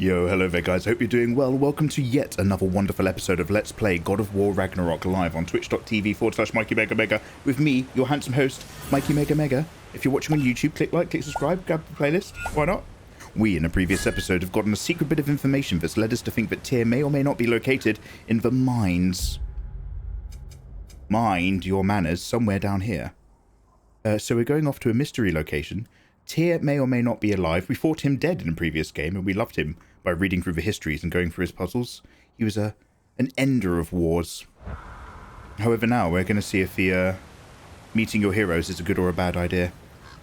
Yo, hello there guys, hope you're doing well. Welcome to yet another wonderful episode of Let's Play God of War Ragnarok live on twitch.tv/Mikeymegamega with me, your handsome host, Mikeymegamega. If you're watching on YouTube, click like, click subscribe, grab the playlist, why not? We, in a previous episode, have gotten a secret bit of information that's led us to think that Tyr may or may not be located in the mines. Mind your manners, somewhere down here. So we're going off to a mystery location. Tyr may or may not be alive. We fought him dead in a previous game, and we loved him by reading through the histories and going through his puzzles. He was an ender of wars. However, now we're going to see if the meeting your heroes is a good or a bad idea.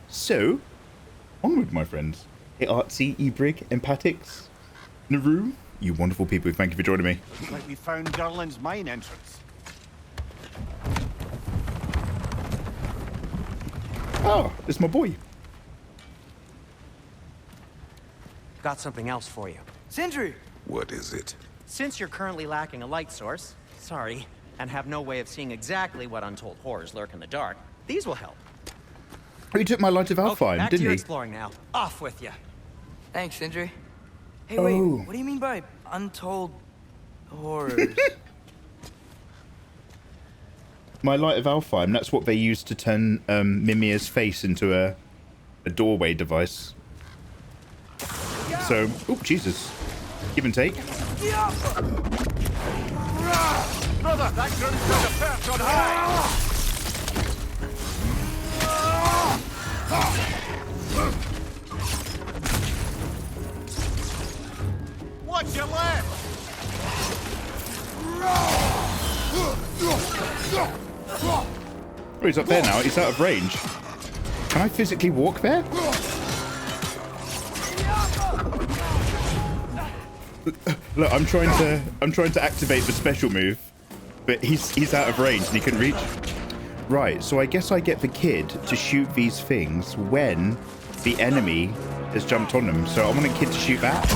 So, onward, my friends. Hey, Artsy, Ebrig, Empathics, Naru, you wonderful people, thank you for joining me. Looks like we found Garland's mine entrance. Oh, it's my boy. Got something else for you. Sindri! What is it? Since you're currently lacking a light source, sorry, and have no way of seeing exactly what untold horrors lurk in the dark, these will help. He took my light of Alfheim, back to didn't your he? exploring now. Off with you. Thanks, Sindri. Hey, wait, what do you mean by untold horrors? My light of Alfheim, that's what they used to turn Mimir's face into a doorway device. So, oh, Jesus. Give and take. Brother, that gun's got a perch on high! Watch your left! Oh, he's up there now. He's out of range. Can I physically walk there? Look, I'm trying to activate the special move, but he's out of range and he couldn't reach. Right, so I guess I get the kid to shoot these things when the enemy has jumped on them. So I want a kid to shoot that.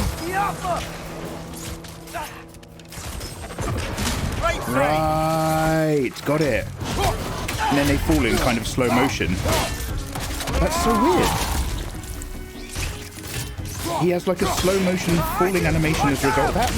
Right, got it. And then they fall in kind of slow motion. That's so weird. He has like a slow motion falling animation as a result of that.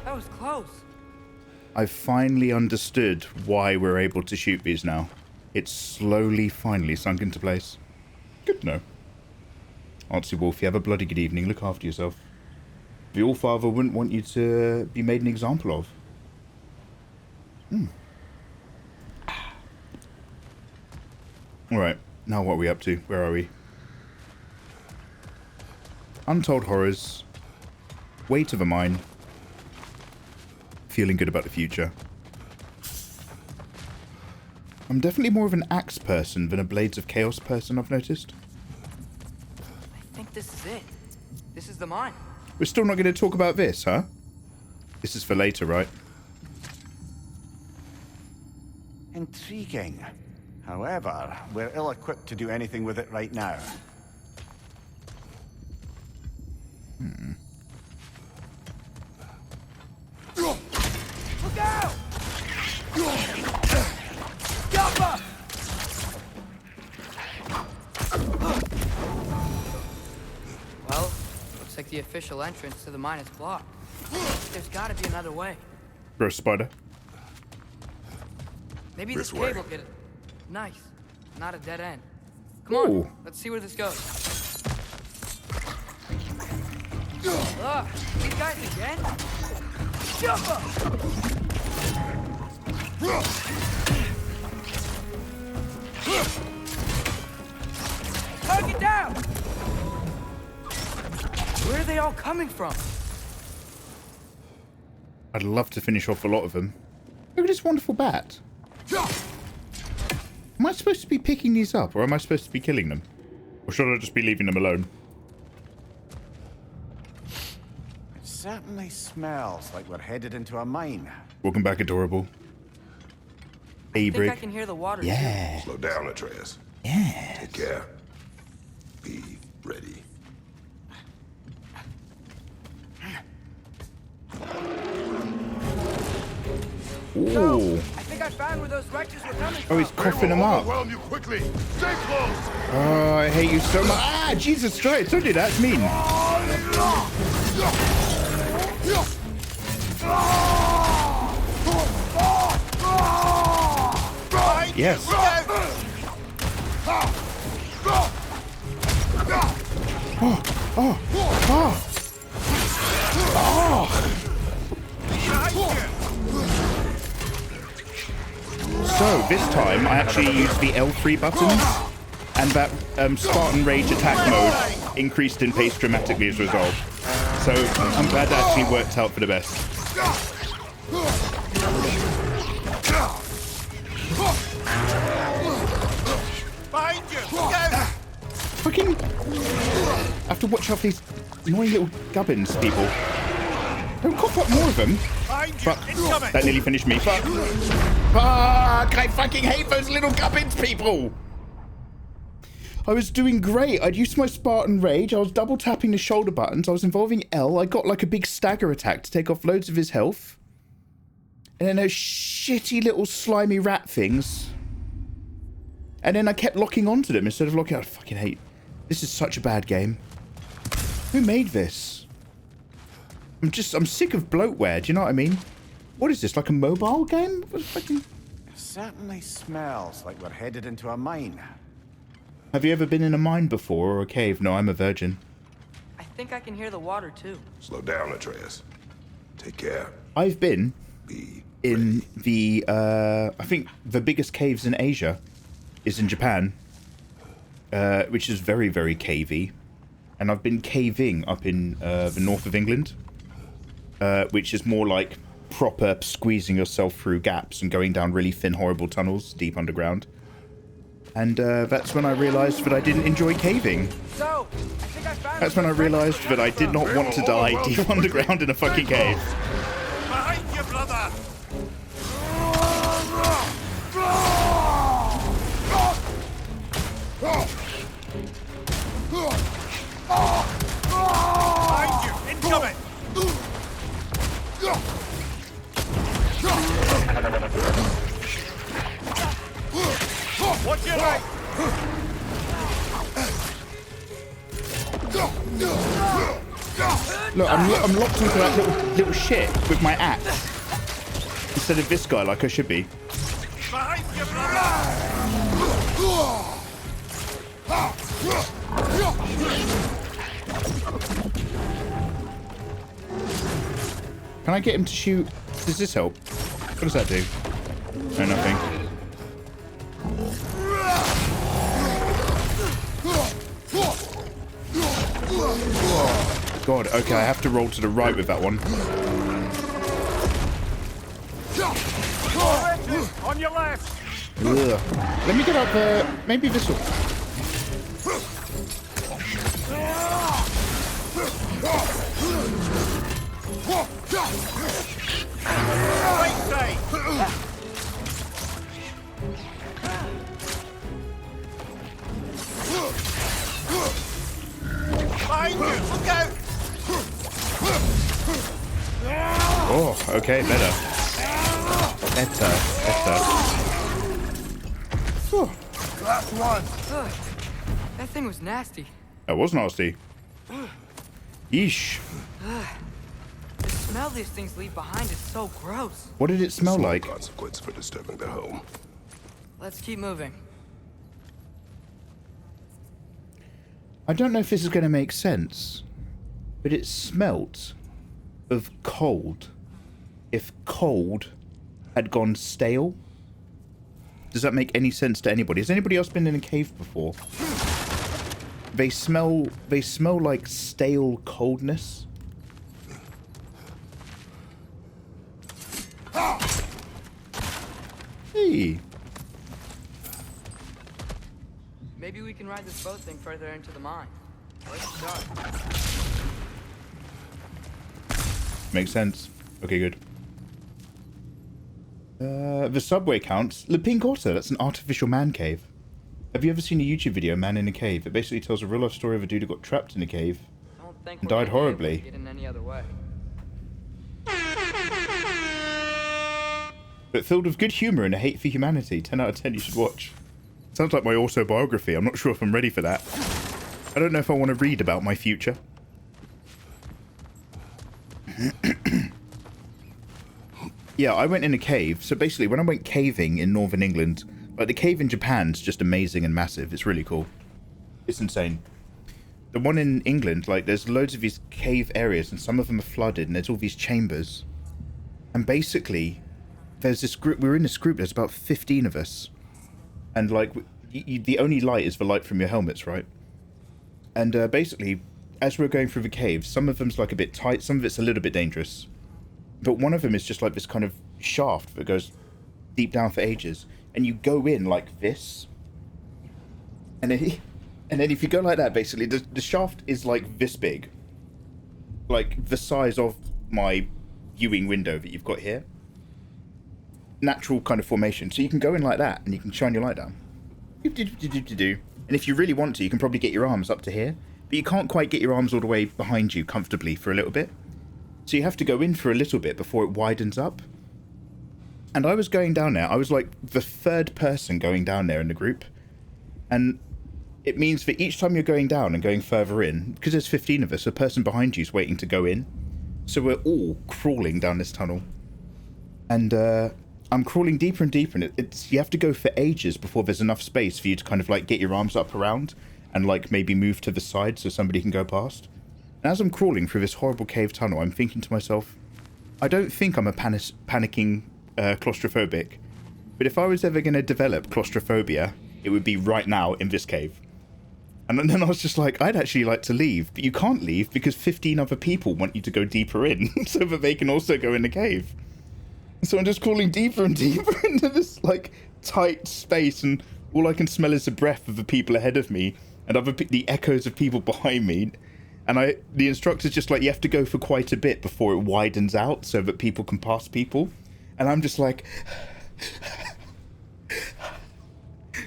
That was close. I've finally understood why we're able to shoot these now. It's slowly, finally sunk into place. Good to know. Artsy Wolf, you have a bloody good evening. Look after yourself. The Allfather wouldn't want you to be made an example of. Alright, now what are we up to? Where are we? Untold horrors. Weight of a mine. Feeling good about the future. I'm definitely more of an axe person than a Blades of Chaos person, I've noticed. I think this is it. This is the mine. We're still not going to talk about this, huh? This is for later, right? Intriguing. However, we're ill-equipped to do anything with it right now. Look out! Jumper! Well, looks like the official entrance to the mine is blocked. There's gotta be another way. Bro, spider. Maybe This this way. cable could... Nice. Not a dead end. Come on, Ooh. let's see where this goes. Ugh, these guys again? Jumper! Hug it down! Where are they all coming from? I'd love to finish off a lot of them. Look at this wonderful bat. Am I supposed to be picking these up, or am I supposed to be killing them? Or should I just be leaving them alone? It certainly smells like we're headed into a mine. Welcome back, adorable. I think I Abrig. can hear the water. Yeah. Slow down, Atreus. Yeah. Take care. Be ready. Ooh. I think I found where those wretches were coming Oh, from. he's coughing them up. Overwhelm you quickly. Stay close. Oh, I hate you so much. Ah, Jesus Christ, don't do that. It's mean. Yes. Oh, oh, oh. Oh. So, this time, I actually used the L3 buttons, and that Spartan Rage attack mode increased in pace dramatically as a result. So, I'm glad that actually worked out for the best. Fucking... I have to watch out for these annoying little gubbins, people. Don't cough up more of them. But that nearly finished me. Fuck! I fucking hate those little gubbins, people! I was doing great. I'd used my Spartan Rage. I was double tapping the shoulder buttons. I was involving L. I got like a big stagger attack to take off loads of his health. And then those shitty little slimy rat things. And then I kept locking onto them instead of locking... I fucking hate... This is such a bad game. Who made this? I'm sick of bloatware, do you know what I mean? What is this, like a mobile game? What fucking... It certainly smells like we're headed into a mine. Have you ever been in a mine before, or a cave? No, I'm a virgin. I think I can hear the water too. Slow down, Atreus. Take care. I've been Be in the, I think the biggest caves in Asia is in Japan, which is very, very cavey. And I've been caving up in the north of England, which is more like proper squeezing yourself through gaps and going down really thin, horrible tunnels deep underground. And that's when I realised that I didn't enjoy caving. So, I think I found That's when I realised that I did not want to die deep underground in a fucking cave. Behind you, brother! Behind you! Incoming! Watch your right! Look, I'm locked into that little shit with my axe instead of this guy like I should be. Behind you, brother! Can I get him to shoot? Does this help? What does that do? No, nothing. God, okay, I have to roll to the right with that one. On your left! Ugh. Let me get up there. Maybe this will... Right side! Behind you! Look out! Oh, okay, better. Better. Whew. Last one! Ugh, that thing was nasty. That was nasty. Yeesh. The smell these things leave behind is so gross. What did it smell Small like? consequence for disturbing their home. Let's keep moving. I don't know if this is going to make sense, but it smelt of cold. If cold had gone stale. Does that make any sense to anybody? Has anybody else been in a cave before? They smell like stale coldness. Hey. Maybe we can ride this boat thing further into the mine. Let's start. Makes sense. Okay, good. The subway counts. The Pink Otter, that's an artificial man cave. Have you ever seen a YouTube video, Man in a Cave? It basically tells a real life story of a dude who got trapped in a cave. I don't think And we're died gonna be able horribly. to get in any other way. but filled with good humor and a hate for humanity. 10 out of 10 you should watch. Sounds like my autobiography. I'm not sure if I'm ready for that. I don't know if I want to read about my future. Yeah, I went in a cave. So basically, when I went caving in northern England, like the cave in Japan's just amazing and massive. It's really cool. It's insane. The one in England, like there's loads of these cave areas and some of them are flooded and there's all these chambers. And basically, there's this group, we're in this group, there's about 15 of us. And like, the only light is the light from your helmets, right? And basically, as we're going through the cave, some of them's like a bit tight, some of it's a little bit dangerous. But one of them is just like this kind of shaft that goes deep down for ages. And you go in like this. And then if you go like that, basically, the shaft is like this big. Like the size of my viewing window that you've got here. Natural kind of formation. So you can go in like that and you can shine your light down. And if you really want to, you can probably get your arms up to here. But you can't quite get your arms all the way behind you comfortably for a little bit. So you have to go in for a little bit before it widens up. And I was going down there. I was like the third person going down there in the group. And it means that each time you're going down and going further in, because there's 15 of us, a person behind you is waiting to go in. So we're all crawling down this tunnel. And I'm crawling deeper and deeper. And you have to go for ages before there's enough space for you to kind of like get your arms up around and like maybe move to the side so somebody can go past. And as I'm crawling through this horrible cave tunnel, I'm thinking to myself, I don't think I'm a panicking claustrophobic. But if I was ever going to develop claustrophobia, it would be right now in this cave. And then I was just like, I'd actually like to leave. But you can't leave because 15 other people want you to go deeper in so that they can also go in the cave. So I'm just crawling deeper and deeper into this like tight space. And all I can smell is the breath of the people ahead of me and the echoes of people behind me. And the instructor's just like, you have to go for quite a bit before it widens out so that people can pass people. And I'm just like,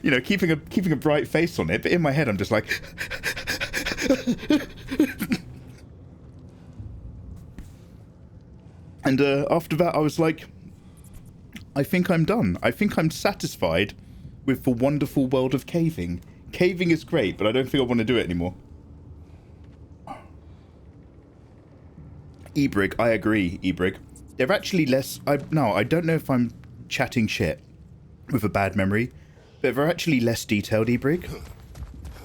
you know, keeping a bright face on it. But in my head, I'm just like, and after that, I was like, I think I'm done. I think I'm satisfied with the wonderful world of caving. Caving is great, but I don't think I want to do it anymore. Ebrig, I agree, Ebrig. They're actually less... I don't know if I'm chatting shit with a bad memory, but they're actually less detailed, Ebrig.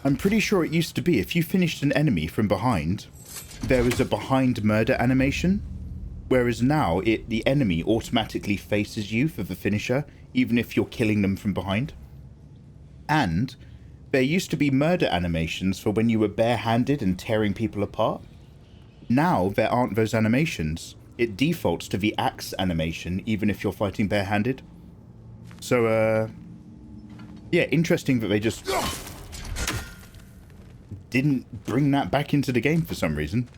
I'm pretty sure it used to be if you finished an enemy from behind, there was a behind murder animation, whereas now the enemy automatically faces you for the finisher, even if you're killing them from behind. And there used to be murder animations for when you were barehanded and tearing people apart. Now there aren't those animations. It defaults to the axe animation, even if you're fighting barehanded. So, yeah, interesting that they just didn't bring that back into the game for some reason.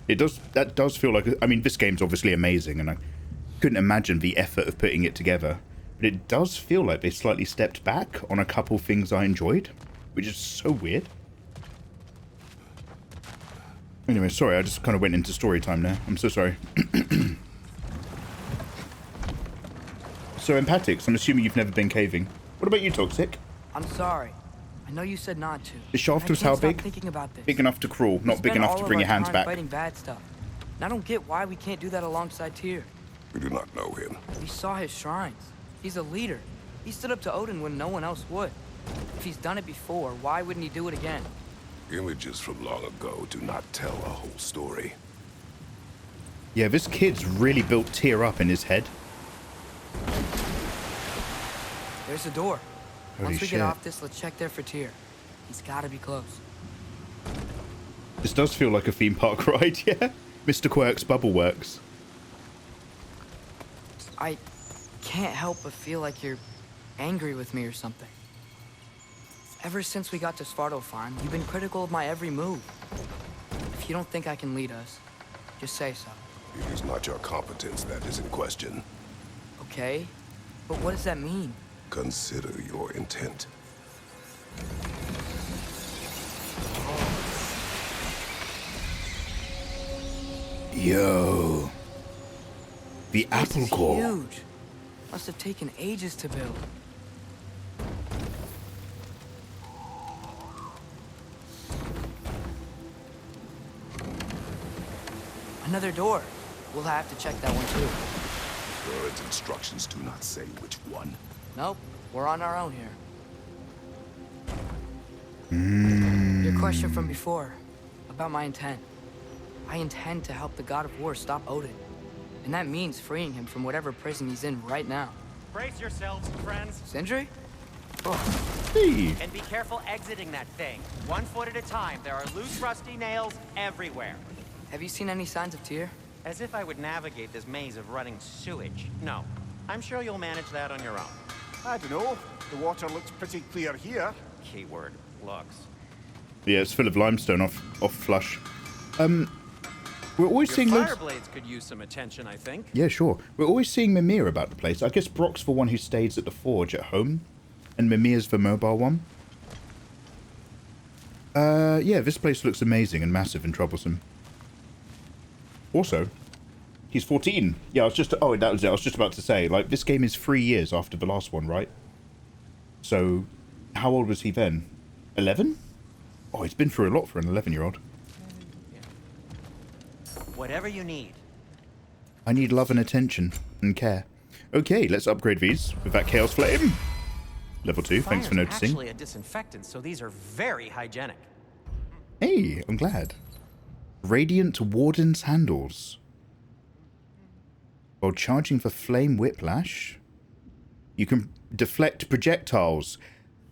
That does feel like... I mean, this game's obviously amazing, and I couldn't imagine the effort of putting it together. But it does feel like they slightly stepped back on a couple things I enjoyed, which is so weird. Anyway, sorry, I just kind of went into story time there. I'm so sorry. So, Empathics, I'm assuming you've never been caving. What about you, Toxic? I'm sorry. I know you said not to. The shaft was how big? Thinking about this. Big enough to crawl, not big enough to bring your hands back. Fighting bad stuff. And I don't get why we can't do that alongside Tyr. We do not know him. We saw his shrines. He's a leader. He stood up to Odin when no one else would. If he's done it before, why wouldn't he do it again? Images from long ago do not tell a whole story. Yeah, this kid's really built Tyr up in his head. There's the door. Holy Once we shit. get off this, let's check there for Tyr. He's gotta be close. This does feel like a theme park ride, yeah? Mr. Quirk's Bubble Works. I can't help but feel like you're angry with me or something. Ever since we got to Svartalfheim, you've been critical of my every move. If you don't think I can lead us, just say so. It is not your competence that is in question. Okay? But what does that mean? Consider your intent. Yo. The apple core. Huge. Must have taken ages to build. Another door. We'll have to check that one too. Current instructions do not say which one. Nope, we're on our own here. Your question from before, about my intent. I intend to help the God of War stop Odin. And that means freeing him from whatever prison he's in right now. Brace yourselves, friends. Sindri? Hey. And be careful exiting that thing. 1 foot at a time. There are loose, rusty nails everywhere. Have you seen any signs of Tyr? As if I would navigate this maze of running sewage. No. I'm sure you'll manage that on your own. I don't know. The water looks pretty clear here. Keyword, looks. Yeah, it's full of limestone off flush. We're always seeing Your loads... fire blades could use some attention, I think. Yeah, sure. We're always seeing Mimir about the place. I guess Brock's the one who stays at the forge at home, and Mimir's the mobile one. Yeah, this place looks amazing and massive and troublesome. Also, he's 14. Yeah, I was just... Oh, that was it. I was just about to say, like, this game is 3 years after the last one, right? So, how old was he then? 11? Oh, he's been through a lot for an 11-year-old. Whatever you need. I need love and attention and care. Okay, let's upgrade these with that Chaos Flame. Level 2, thanks for Fire's noticing. actually a disinfectant, so these are very hygienic. Hey, I'm glad. Radiant Warden's Handles. While charging for Flame Whiplash, you can deflect projectiles.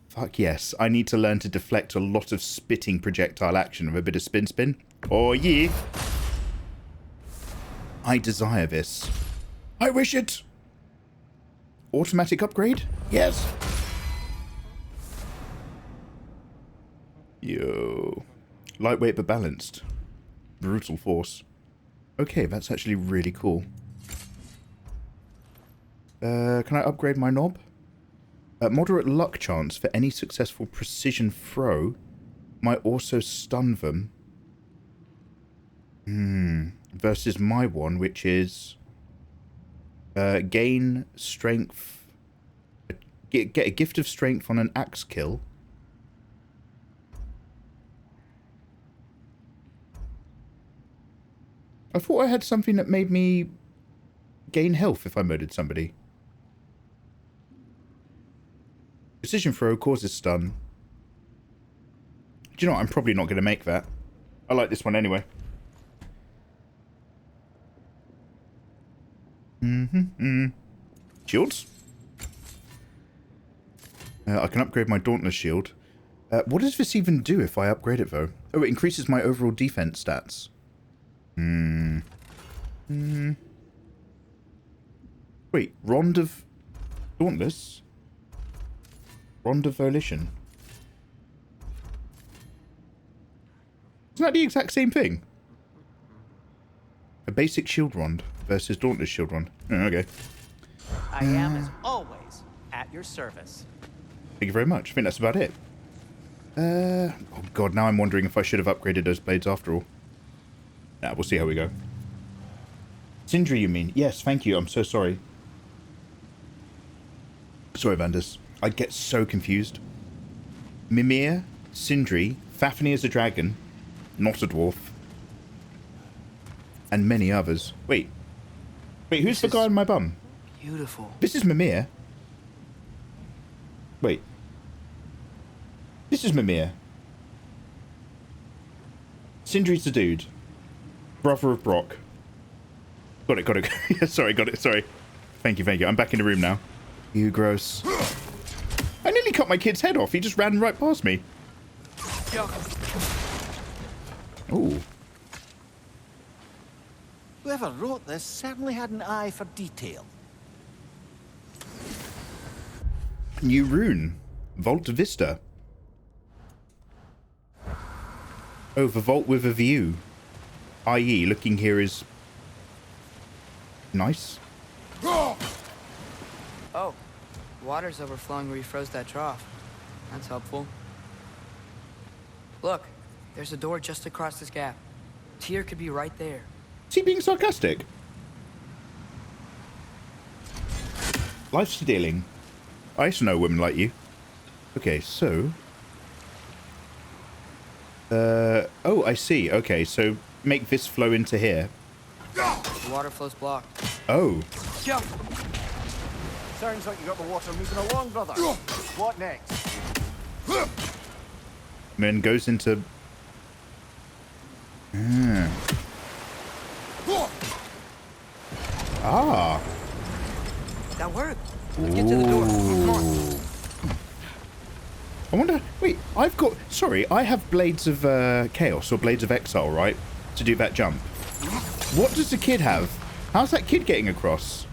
Fuck yes, I need to learn to deflect a lot of spitting projectile action with a bit of spin. Oh yeah. I desire this. I wish it. Automatic upgrade? Yes. Yo. Lightweight but balanced. Brutal force. Okay, that's actually really cool. Can I upgrade my knob? Moderate luck chance for any successful precision throw. Might also stun them. Versus my one, which is... gain strength... Get a gift of strength on an axe kill. I thought I had something that made me gain health if I murdered somebody. Precision throw causes stun. Do you know what? I'm probably not going to make that. I like this one anyway. Shields? I can upgrade my Dauntless Shield. What does this even do if I upgrade it, though? Oh, it increases my overall defense stats. Wait, Rond of... Dauntless? Rond of Volition. Isn't that the exact same thing? A basic shield rond versus Dauntless shield rond. Oh, okay. I am, as always, at your service. Thank you very much. I think that's about it. Oh god, now I'm wondering if I should have upgraded those blades after all. Nah, we'll see how we go. Sindri, you mean? Yes, thank you. I'm so sorry. Sorry, Vandus. I get so confused. Mimir, Sindri, Fafnir is a dragon, not a dwarf, and many others. Wait, who's the guy on my bum? Beautiful. This is Mimir. Wait. This is Mimir. Sindri's the dude. Brother of Brock. Got it. Yeah, sorry, got it, sorry. Thank you. I'm back in the room now. You gross. I nearly cut my kid's head off. He just ran right past me. Ooh. Whoever wrote this certainly had an eye for detail. New rune. Vault Vista. Oh, the vault with a view. I.e., looking here is... nice. Oh, water's overflowing where you froze that trough. That's helpful. Look, there's a door just across this gap. Tyr could be right there. Is he being sarcastic? Life stealing. I used to know women like you. Okay, so... oh, I see. Okay, so make this flow into here. The water flow's blocked. Oh. Jump! Sounds like you got the water moving along, brother. What next? And then goes into... Ah. That worked. Let's get to the door. Come on. I wonder... Wait, I've got... Sorry, I have Blades of Chaos or Blades of Exile, right? To do that jump. What does the kid have? How's that kid getting across?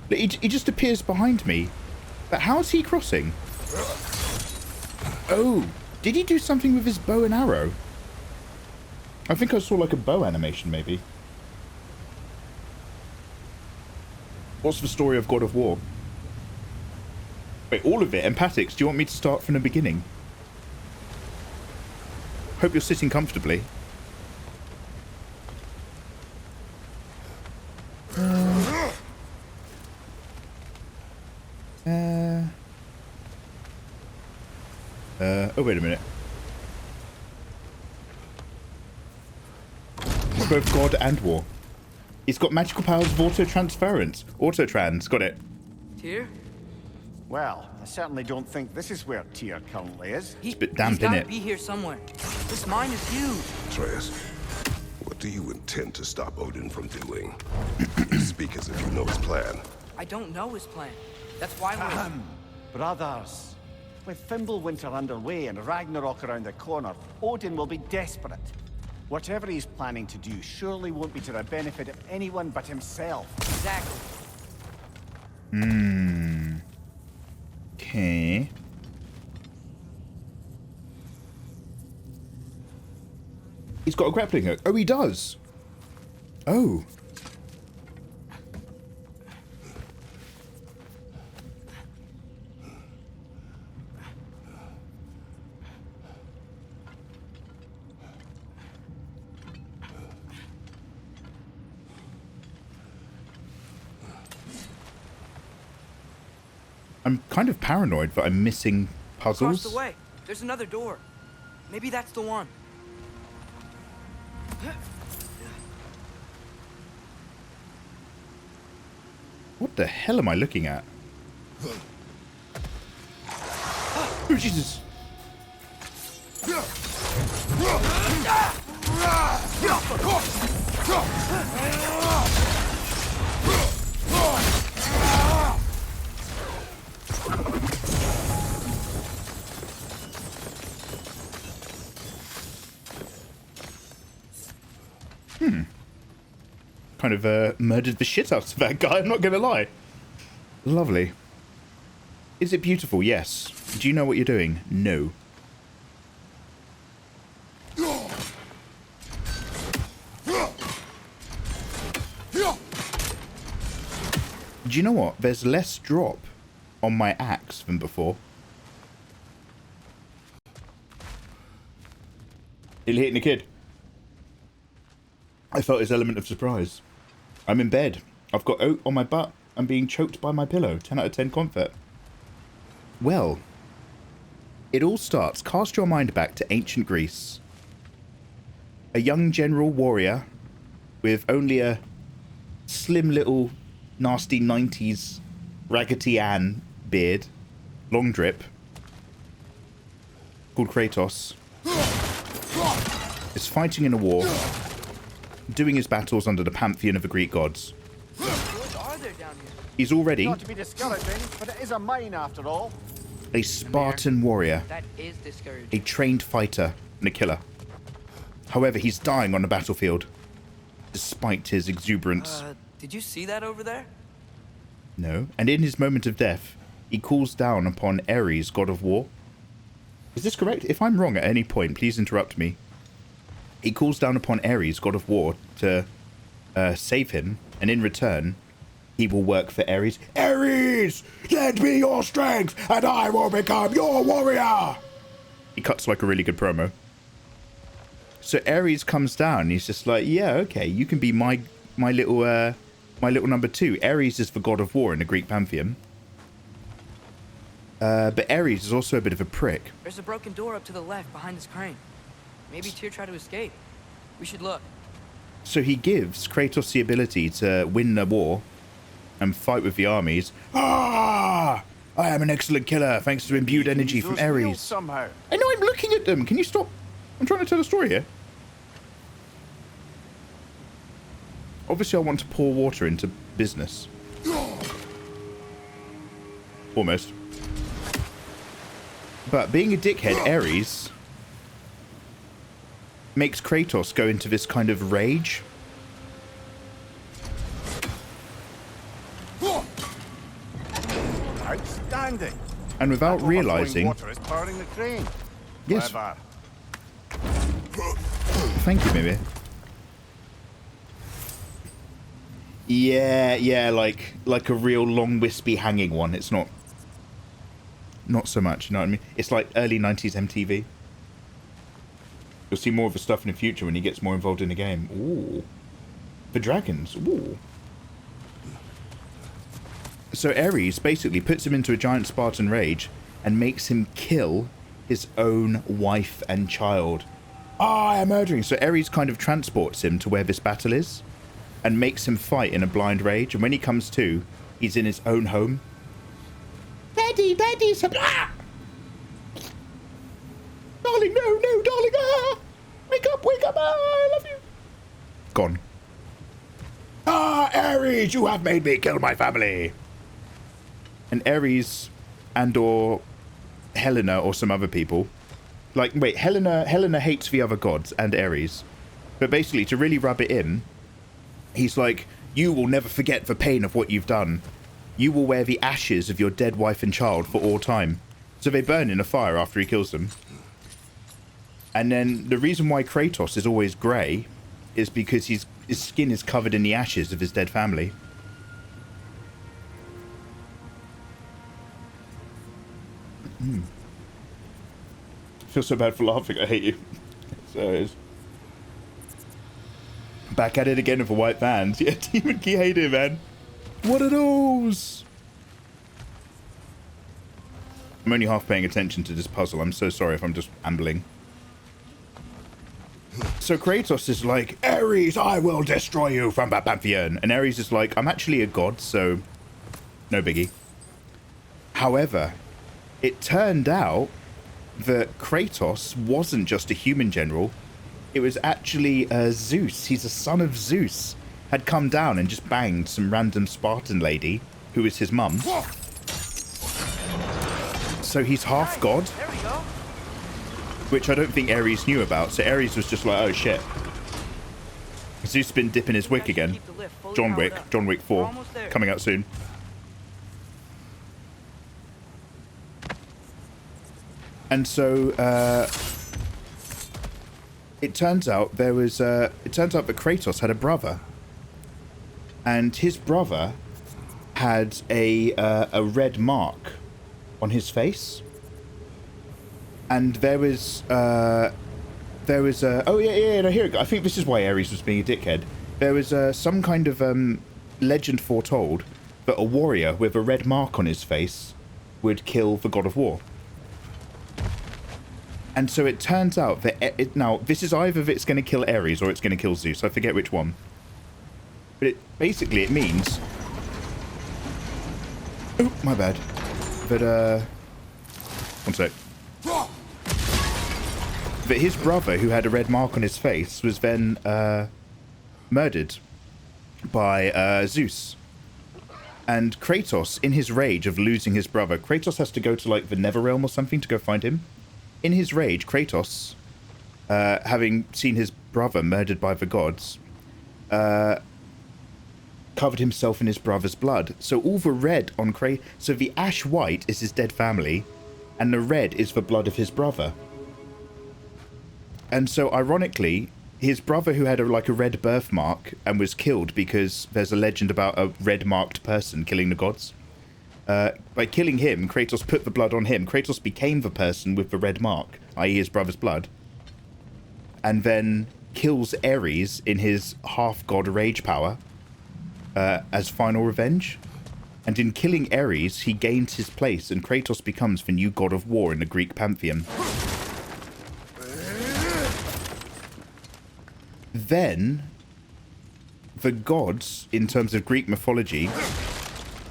He just appears behind me. But how's he crossing? Oh, did he do something with his bow and arrow? I think I saw like a bow animation, maybe. What's the story of God of War? Wait, all of it? Empathics, do you want me to start from the beginning? Hope you're sitting comfortably. Oh, wait a minute. He's both God and War. He's got magical powers of auto-transference. Auto-trans, got it. Tyr? Well, I certainly don't think this is where Tyr currently is. It's a bit damp, He's gotta innit? be here somewhere. This mine is huge. Atreus, what do you intend to stop Odin from doing? You speak as if you know his plan. I don't know his plan. That's why we're... Brothers. With Fimbulwinter underway and Ragnarok around the corner, Odin will be desperate. Whatever he's planning to do surely won't be to the benefit of anyone but himself. Exactly. Okay. He's got a grappling hook. Oh, he does. Oh. I'm kind of paranoid that I'm missing puzzles. Across the way. There's another door. Maybe that's the one. What the hell am I looking at? Oh, Jesus. Kind of murdered the shit out of that guy, I'm not gonna lie. Lovely. Is it beautiful? Yes. Do you know what you're doing? No. Do you know what? There's less drop on my axe than before. He's hitting the kid. I felt his element of surprise. I'm in bed. I've got oat on my butt. I'm being choked by my pillow. 10 out of 10 comfort. Well, it all starts. Cast your mind back to ancient Greece. A young general warrior with only a slim little nasty 90s Raggedy Ann beard, long drip, called Kratos, is fighting in a war, doing his battles under the pantheon of the Greek gods. What are there down here? He's already Not to be discouraging, but it is a mine after all. a Spartan warrior, That is discouraging. a trained fighter, and a killer. However, he's dying on the battlefield, despite his exuberance. Did you see that over there? No. And in his moment of death, he calls down upon Ares, God of War. Is this correct? If I'm wrong at any point, please interrupt me. He calls down upon Ares, God of War, to save him, and in return, he will work for Ares. Ares, lend me your strength, and I will become your warrior! He cuts like a really good promo. So Ares comes down, and he's just like, yeah, okay, you can be my little number two. Ares is the God of War in the Greek pantheon. But Ares is also a bit of a prick. There's a broken door up to the left behind this crane. Maybe Tyr tried to escape. We should look. So he gives Kratos the ability to win the war and fight with the armies. Ah! I am an excellent killer thanks to imbued energy from Ares. Somehow. I know, I'm looking at them. Can you stop? I'm trying to tell a story here. Obviously, I want to pour water into business. Almost. But being a dickhead, Ares makes Kratos go into this kind of rage. Outstanding. And without That realizing... water is powering the crane. Yes. Clever. Thank you, Mimi. Yeah, like a real long wispy hanging one. It's not so much, you know what I mean? It's like early 90s MTV. You'll see more of the stuff in the future when he gets more involved in the game. Ooh. The dragons. Ooh. So Ares basically puts him into a giant Spartan rage and makes him kill his own wife and child. I am murdering. So Ares kind of transports him to where this battle is and makes him fight in a blind rage. And when he comes to, he's in his own home. Daddy, ah! Darling, no, darling, ah! Wake up, ah, I love you. Gone. Ah, Ares, you have made me kill my family. And Ares and or Helena or some other people. Like, wait, Helena hates the other gods and Ares. But basically, to really rub it in, he's like, you will never forget the pain of what you've done. You will wear the ashes of your dead wife and child for all time. So they burn in a fire after he kills them. And then the reason why Kratos is always grey is because his skin is covered in the ashes of his dead family. I feel so bad for laughing. I hate you. So it's back at it again with the white vans. Yeah, Demon Key hate it, man. What are those? I'm only half paying attention to this puzzle. I'm so sorry if I'm just ambling. So Kratos is like, Ares, I will destroy you from the pantheon. And Ares is like, I'm actually a god, so no biggie. However, it turned out that Kratos wasn't just a human general. It was actually Zeus. He's a son of Zeus. Had come down and just banged some random Spartan lady who is his mum. So he's half god. There we go. Which I don't think Ares knew about. So Ares was just like, oh shit. Zeus been dipping his wick again. John Wick 4, coming out soon. And so it turns out that Kratos had a brother, and his brother had a red mark on his face. And there was no, here we go. I think this is why Ares was being a dickhead. There was some kind of legend foretold that a warrior with a red mark on his face would kill the God of War. And so it turns out that now this is either that it's going to kill Ares or it's going to kill Zeus. I forget which one. But basically it means, oh my bad, that one sec. That his brother, who had a red mark on his face, was then murdered by Zeus. And Kratos, in his rage of losing his brother, Kratos has to go to like the Netherrealm or something to go find him. In his rage, Kratos, having seen his brother murdered by the gods, covered himself in his brother's blood. So all the red on Kratos, so the ash white is his dead family, and the red is the blood of his brother. And so, ironically, his brother, who had a red birthmark and was killed because there's a legend about a red-marked person killing the gods. By killing him, Kratos put the blood on him. Kratos became the person with the red mark, i.e. his brother's blood. And then kills Ares in his half-god rage power as final revenge. And in killing Ares, he gains his place, and Kratos becomes the new god of war in the Greek pantheon. Then, the gods, in terms of Greek mythology,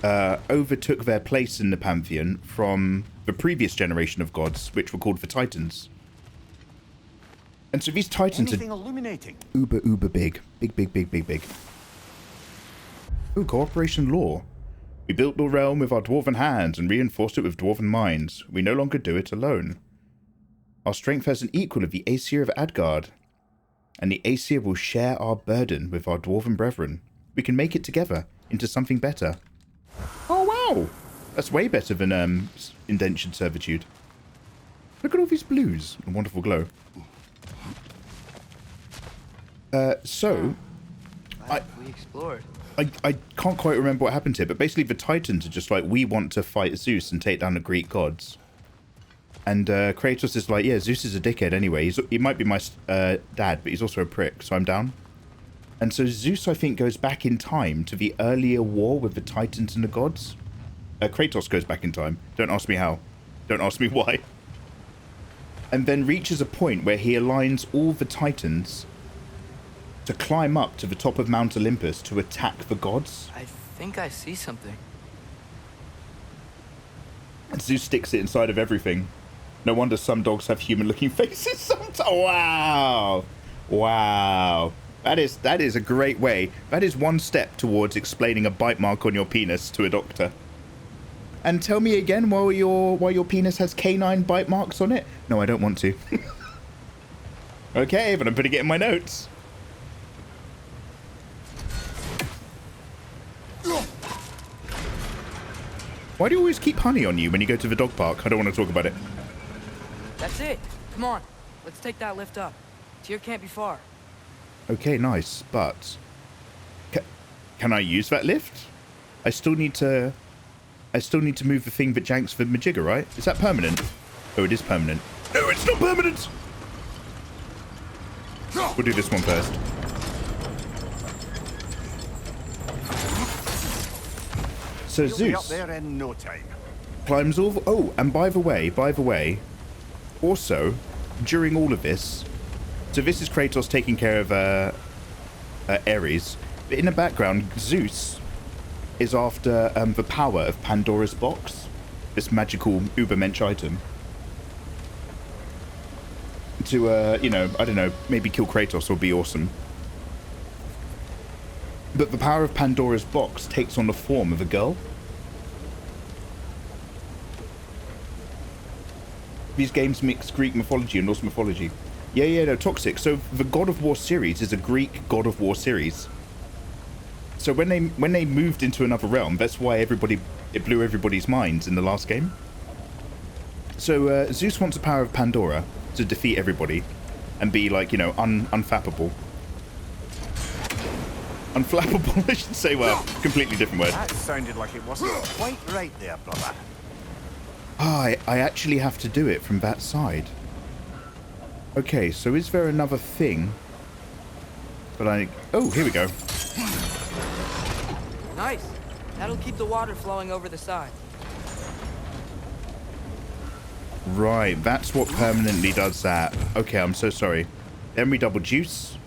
overtook their place in the pantheon from the previous generation of gods, which were called the Titans. And so these Titans Anything illuminating? uber big. Big. Ooh, cooperation law. We built the realm with our dwarven hands and reinforced it with dwarven minds. We no longer do it alone. Our strength has an equal of the Aesir of Asgard, and the Aesir will share our burden with our dwarven brethren. We can make it together into something better. Oh wow! That's way better than indentured servitude. Look at all these blues. A wonderful glow. We explored. I can't quite remember what happened here, but basically the Titans are just like, we want to fight Zeus and take down the Greek gods. And Kratos is like, yeah, Zeus is a dickhead anyway. He might be my dad, but he's also a prick, so I'm down. And so Zeus, I think, goes back in time to the earlier war with the Titans and the gods. Kratos goes back in time. Don't ask me how. Don't ask me why. And then reaches a point where he aligns all the Titans to climb up to the top of Mount Olympus to attack the gods. I think I see something. And Zeus sticks it inside of everything. No wonder some dogs have human-looking faces sometimes. Wow. Wow. That is a great way. That is one step towards explaining a bite mark on your penis to a doctor. And tell me again why your penis has canine bite marks on it? No, I don't want to. Okay, but I'm putting it in my notes. Why do you always keep honey on you when you go to the dog park? I don't want to talk about it. That's it. Come on. Let's take that lift up. Tyr can't be far. Okay, nice, but can I use that lift? I still need to move the thing that janks the Majigger, right? Is that permanent? Oh, it is permanent. No, it's not permanent! We'll do this one first. So He'll be up Zeus there in no time. climbs all... Oh, and by the way, also, during all of this... So this is Kratos taking care of Ares. But in the background, Zeus is after the power of Pandora's box. This magical Ubermensch item. To, you know, I don't know, maybe kill Kratos would be awesome. But the power of Pandora's box takes on the form of a girl. These games mix Greek mythology and Norse mythology. Yeah, no, toxic. So the God of War series is a Greek God of War series. So when they moved into another realm, that's why it blew everybody's minds in the last game. So Zeus wants the power of Pandora to defeat everybody and be like, you know, unflappable. Unflappable, I should say. Well, completely different word. That sounded like it wasn't quite right there, brother. I actually have to do it from that side. Okay, so is there another thing? But oh, here we go. Nice. That'll keep the water flowing over the side. Right, that's what permanently does that. Okay, I'm so sorry. Then we double juice.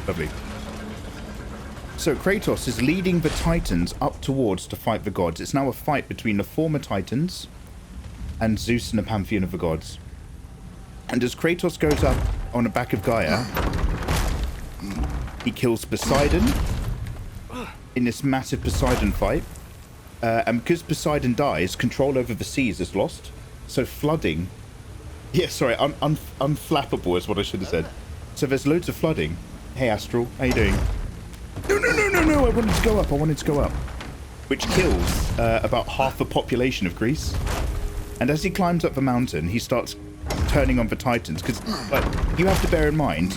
Lovely. So Kratos is leading the Titans up towards to fight the gods. It's now a fight between the former Titans and Zeus and the pantheon of the gods. And as Kratos goes up on the back of Gaia, he kills Poseidon in this massive Poseidon fight. And because Poseidon dies, control over the seas is lost. So flooding... Yeah, sorry, unflappable is what I should have said. So there's loads of flooding. Hey, Astral, how you doing? No, I wanted to go up. Which kills about half the population of Greece. And as he climbs up the mountain, he starts turning on the Titans. Because, like, you have to bear in mind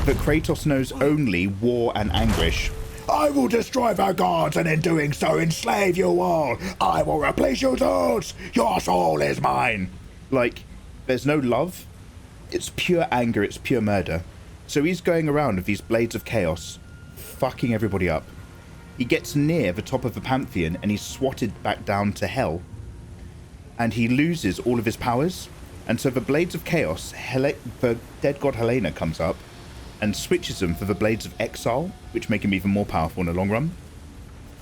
that Kratos knows only war and anguish. I will destroy the gods, and in doing so enslave you all. I will replace you Zeus. Your soul is mine. Like, there's no love. It's pure anger. It's pure murder. So he's going around with these blades of chaos, fucking everybody up. He gets near the top of the Pantheon and he's swatted back down to hell. And he loses all of his powers. And so the blades of chaos, the dead god Helena comes up and switches them for the blades of exile, which make him even more powerful in the long run.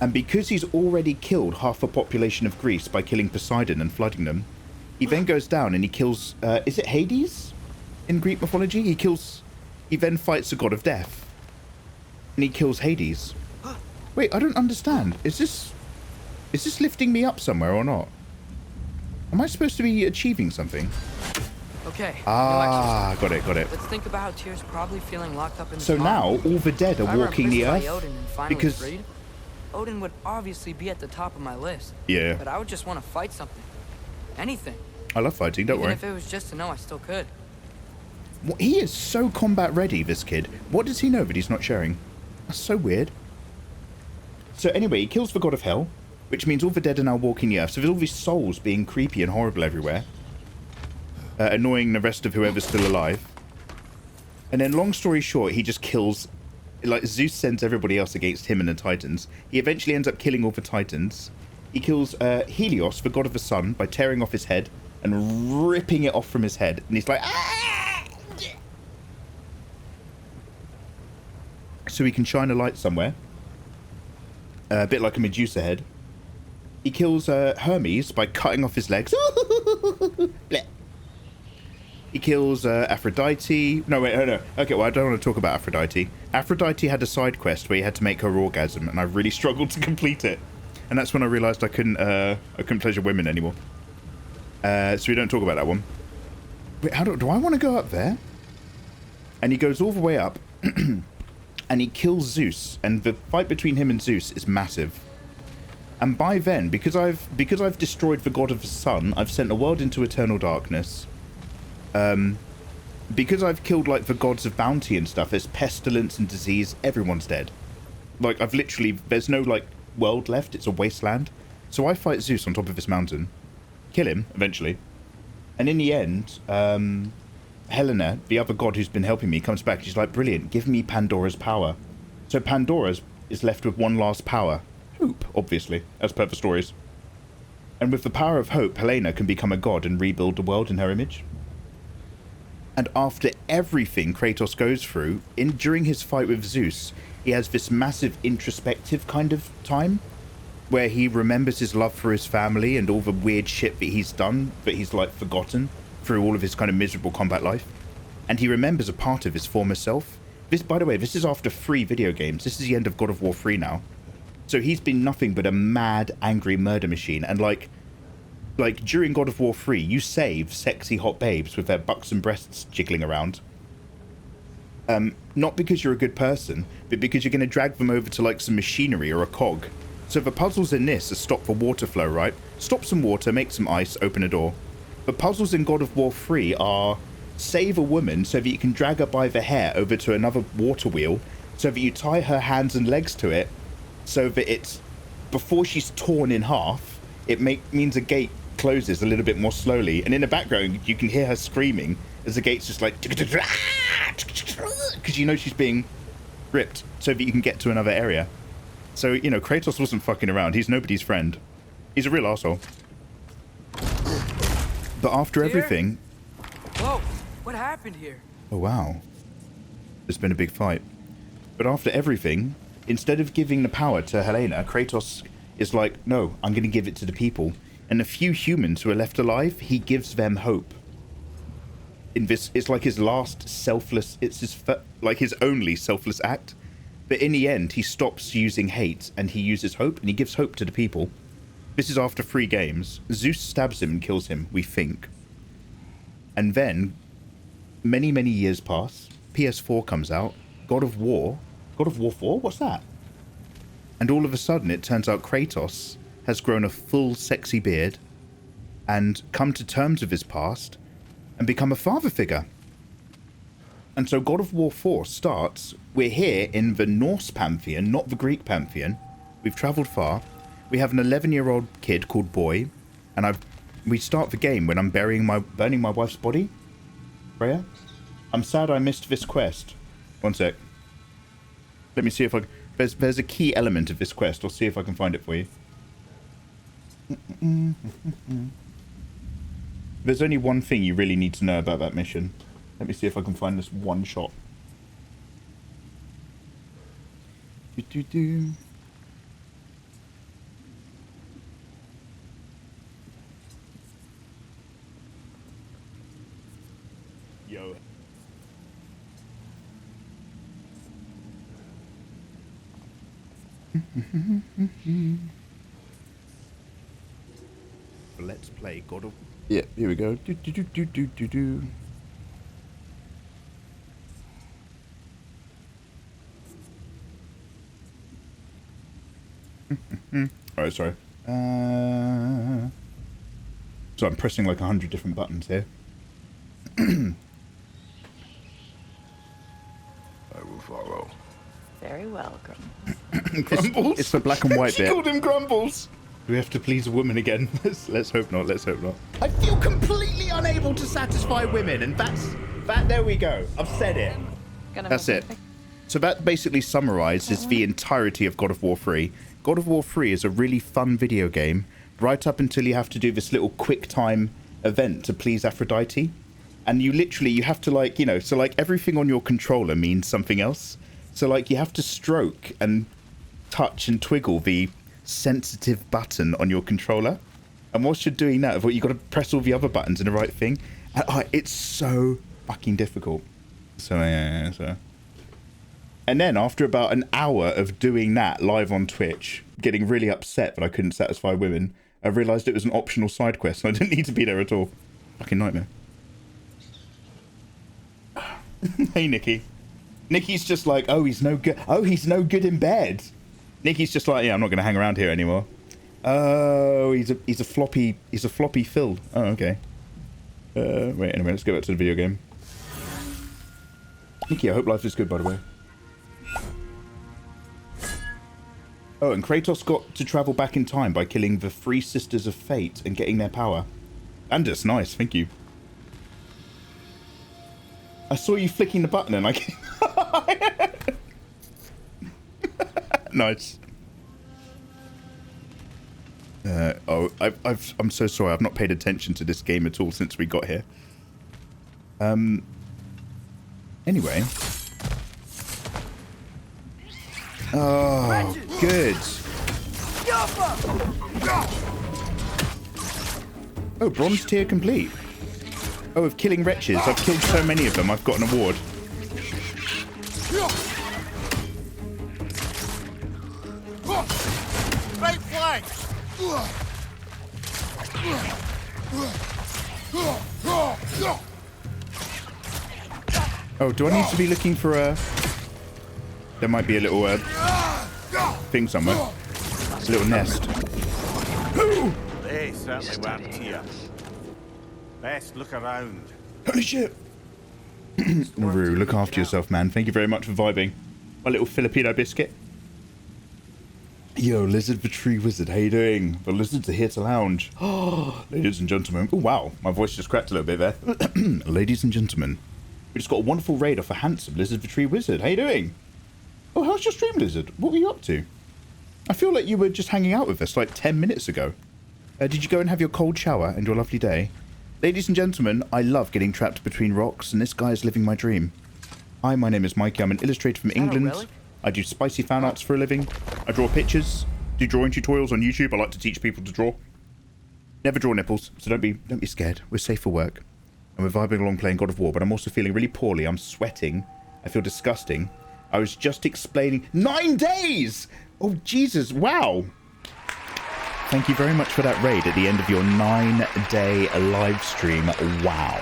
And because he's already killed half the population of Greece by killing Poseidon and flooding them, he then goes down and he kills, is it Hades in Greek mythology? He then fights the god of death. And he kills Hades. Wait, I don't understand. Is this lifting me up somewhere or not? Am I supposed to be achieving something? Okay. Ah, got it. Let's think about how Tyr's probably feeling locked up in the So now all the dead are walking the earth Odin and finally because freed, Odin would obviously be at the top of my list. Yeah. But I would just want to fight something. Anything. I love fighting, don't worry. Even if it was just to know I still could. He is so combat ready, this kid. What does he know that he's not sharing? That's so weird. So anyway, he kills the god of hell, which means all the dead are now walking the earth. So there's all these souls being creepy and horrible everywhere. Annoying the rest of whoever's still alive. And then long story short, he just kills... Like, Zeus sends everybody else against him and the Titans. He eventually ends up killing all the Titans. He kills Helios, the god of the sun, by tearing off his head and ripping it off from his head. And he's like... Ah! So he can shine a light somewhere. A bit like a Medusa head. He kills Hermes by cutting off his legs. He kills Aphrodite. No, wait, no. Okay, well, I don't want to talk about Aphrodite. Aphrodite had a side quest where you had to make her orgasm, and I really struggled to complete it. And that's when I realised I couldn't pleasure women anymore. So we don't talk about that one. Wait, do I want to go up there? And he goes all the way up, and he kills Zeus, and the fight between him and Zeus is massive. And by then, because I've destroyed the god of the sun, I've sent the world into eternal darkness. Because I've killed like the gods of bounty and stuff, there's pestilence and disease, everyone's dead. Like there's no like world left, it's a wasteland. So I fight Zeus on top of this mountain, kill him eventually, and in the end, Helena, the other god who's been helping me, comes back. She's like, brilliant, give me Pandora's power. So Pandora is left with one last power. Hope, obviously, as per the stories. And with the power of hope, Helena can become a god and rebuild the world in her image. And after everything Kratos goes through, during his fight with Zeus, he has this massive introspective kind of time, where he remembers his love for his family and all the weird shit that he's done, that he's like forgotten through all of his kind of miserable combat life. And he remembers a part of his former self. This, by the way, this is after 3 video games. This is the end of God of War 3 now. So he's been nothing but a mad, angry murder machine. And like during God of War 3, you save sexy hot babes with their buxom breasts jiggling around. Not because you're a good person, but because you're going to drag them over to like some machinery or a cog. So the puzzles in this are stop the water flow, right? Stop some water, make some ice, open a door. The puzzles in God of War 3 are save a woman so that you can drag her by the hair over to another water wheel, so that you tie her hands and legs to it, so that it's, before she's torn in half, it means a gate closes a little bit more slowly, and in the background you can hear her screaming as the gate's just like, because you know she's being ripped, so that you can get to another area. So, you know, Kratos wasn't fucking around. He's nobody's friend. He's a real asshole. But after everything... Whoa, what happened here? Oh, wow. There's been a big fight. But after everything, instead of giving the power to Helena, Kratos is like, no, I'm going to give it to the people. And the few humans who are left alive, he gives them hope. It's like his last selfless... It's his only selfless act. But in the end, he stops using hate, and he uses hope, and he gives hope to the people. This is after 3 games. Zeus stabs him and kills him, we think. And then, many, many years pass. PS4 comes out. God of War. God of War 4? What's that? And all of a sudden, it turns out Kratos has grown a full, sexy beard and come to terms with his past and become a father figure. And so God of War 4 starts. We're here in the Norse pantheon, not the Greek pantheon. We've travelled far. We have an 11-year-old kid called Boy, and we start the game when I'm burning my wife's body. Freya? I'm sad I missed this quest. One sec. Let me see if I... There's a key element of this quest. I'll see if I can find it for you. There's only one thing you really need to know about that mission. Let me see if I can find this one shot. Do-do-do. Yo. Let's play God of... Yeah, here we go. Do, do, do, do, do, do, do. Alright, sorry. So I'm pressing like 100 different buttons here. I will follow. Very welcome. Grumbles? It's the black and white She bit. called him Grumbles. Do we have to please a woman again? Let's hope not. Let's hope not. I feel completely unable to satisfy women, and that. There we go. I've said it. That's it. So that basically summarizes the entirety of God of War 3. God of War 3 is a really fun video game, right up until you have to do this little quick time event to please Aphrodite. And you have to, like, you know, so like everything on your controller means something else. So like you have to stroke and touch and twiggle the sensitive button on your controller. And whilst you're doing that, you've got to press all the other buttons in the right thing. And it's so fucking difficult. So yeah, so... And then after about an hour of doing that live on Twitch, getting really upset that I couldn't satisfy women, I realised it was an optional side quest and I didn't need to be there at all. Fucking nightmare. Hey, Nikki. Nikki's just like, oh, he's no good. Oh, he's no good in bed. Nikki's just like, yeah, I'm not going to hang around here anymore. Oh, he's a floppy Phil. Oh, okay. Wait, anyway, let's go back to the video game. Nikki, I hope life is good, by the way. Oh, and Kratos got to travel back in time by killing the 3 Sisters of Fate and getting their power. Anders, nice, thank you. I saw you flicking the button and I... Nice. I'm so sorry. I've not paid attention to this game at all since we got here. Anyway. Oh, good. Oh, bronze tier complete. Oh, of killing wretches. I've killed so many of them. I've got an award. Right flank. Oh, do I need to be looking for a... There might be a little thing somewhere. It's a little nest. They certainly weren't here. Best look around. Holy shit! Naru, look after yourself, man. Thank you very much for vibing. My little Filipino biscuit. Yo, Lizard the Tree Wizard, how you doing? The lizards are here to lounge. Oh, ladies and gentlemen. Oh, wow. My voice just cracked a little bit there. Ladies and gentlemen. We just got a wonderful raid off a handsome Lizard the Tree Wizard. How you doing? Oh, how's your stream, Lizard? What were you up to? I feel like you were just hanging out with us like 10 minutes ago. Did you go and have your cold shower and your lovely day? Ladies and gentlemen, I love getting trapped between rocks, and this guy is living my dream. Hi, my name is Mikey. I'm an illustrator from England. I do spicy fan arts for a living. I draw pictures, do drawing tutorials on YouTube. I like to teach people to draw. Never draw nipples, so don't be scared. We're safe for work. And we're vibing along playing God of War, but I'm also feeling really poorly. I'm sweating. I feel disgusting. I was just explaining... 9 days! Oh, Jesus, wow! Thank you very much for that raid at the end of your 9-day live stream. Wow.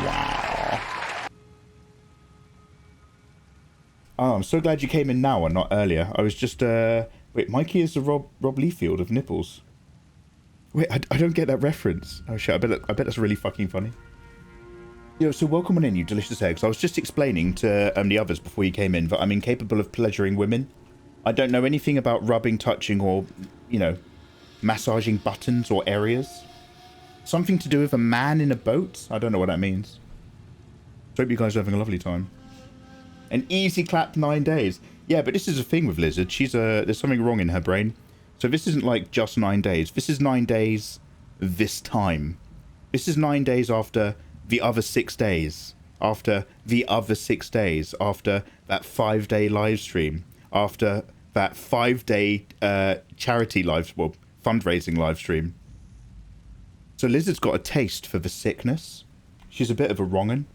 Wow. Oh, I'm so glad you came in now and not earlier. I was just, Wait, Mikey is the Rob Liefeld of nipples. Wait, I don't get that reference. Oh, shit, I bet that's really fucking funny. Yo, so welcome on in, you delicious eggs. I was just explaining to the others before you came in that I'm incapable of pleasuring women. I don't know anything about rubbing, touching, or, you know, massaging buttons or areas. Something to do with a man in a boat? I don't know what that means. Hope you guys are having a lovely time. An easy clap 9 days. Yeah, but this is a thing with Lizard. There's something wrong in her brain. So this isn't like just 9 days. This is 9 days this time. This is 9 days after the other 6 days. After the other 6 days. After that 5-day live stream. After that 5-day charity fundraising live stream. So Lizard's got a taste for the sickness. She's a bit of a wrong'un.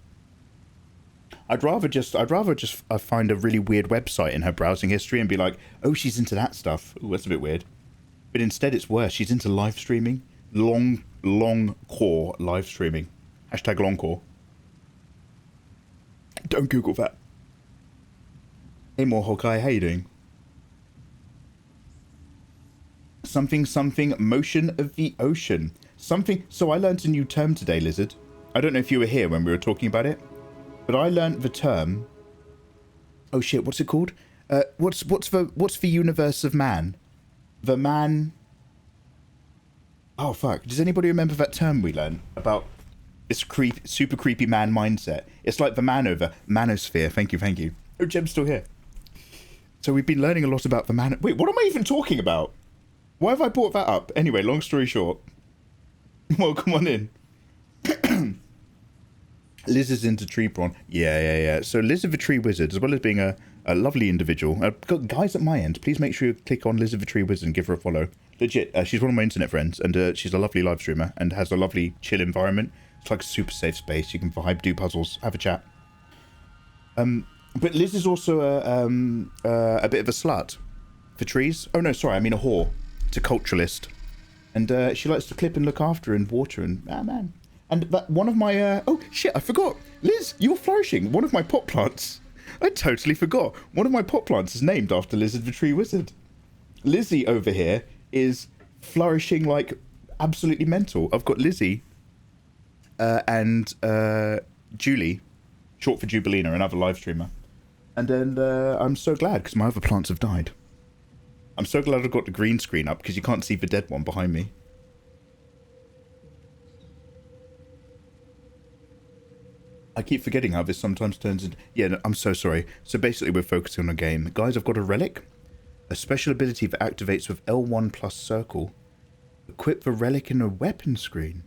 I'd rather just find a really weird website in her browsing history and be like, oh, she's into that stuff. Ooh, that's a bit weird. But instead it's worse. She's into live streaming. Long core live streaming. Hashtag long core. Don't Google that. Hey, more Hawkeye, how you doing? Something motion of the ocean. So I learned a new term today, Lizard. I don't know if you were here when we were talking about it. But I learnt the term. Oh shit! What's it called? What's the universe of man? The man. Oh fuck! Does anybody remember that term we learned about this super creepy man mindset? It's like the manosphere. Thank you. Oh, Jem's still here. So we've been learning a lot about the man. Wait, what am I even talking about? Why have I brought that up? Anyway, long story short. Well, come on in. Liz is into tree prawn. Yeah. So Liz of the Tree Wizard, as well as being a lovely individual. Guys at my end, please make sure you click on Liz of the Tree Wizard and give her a follow. Legit, she's one of my internet friends, and she's a lovely live streamer and has a lovely chill environment. It's like a super safe space. You can vibe, do puzzles, have a chat. But Liz is also a bit of a slut for trees. Oh no, sorry, I mean a whore. It's a culturalist, and she likes to clip and look after and water and man. And that one of my, oh shit, I forgot. Liz, you're flourishing. One of my pot plants. I totally forgot. One of my pot plants is named after Lizard the Tree Wizard. Lizzie over here is flourishing like absolutely mental. I've got Lizzie and Julie, short for Jubilina, another live streamer. And then I'm so glad because my other plants have died. I'm so glad I've got the green screen up because you can't see the dead one behind me. I keep forgetting how this sometimes turns into... Yeah, no, I'm so sorry. So basically we're focusing on a game. Guys, I've got a relic. A special ability that activates with L1 plus circle. Equip the relic in a weapon screen.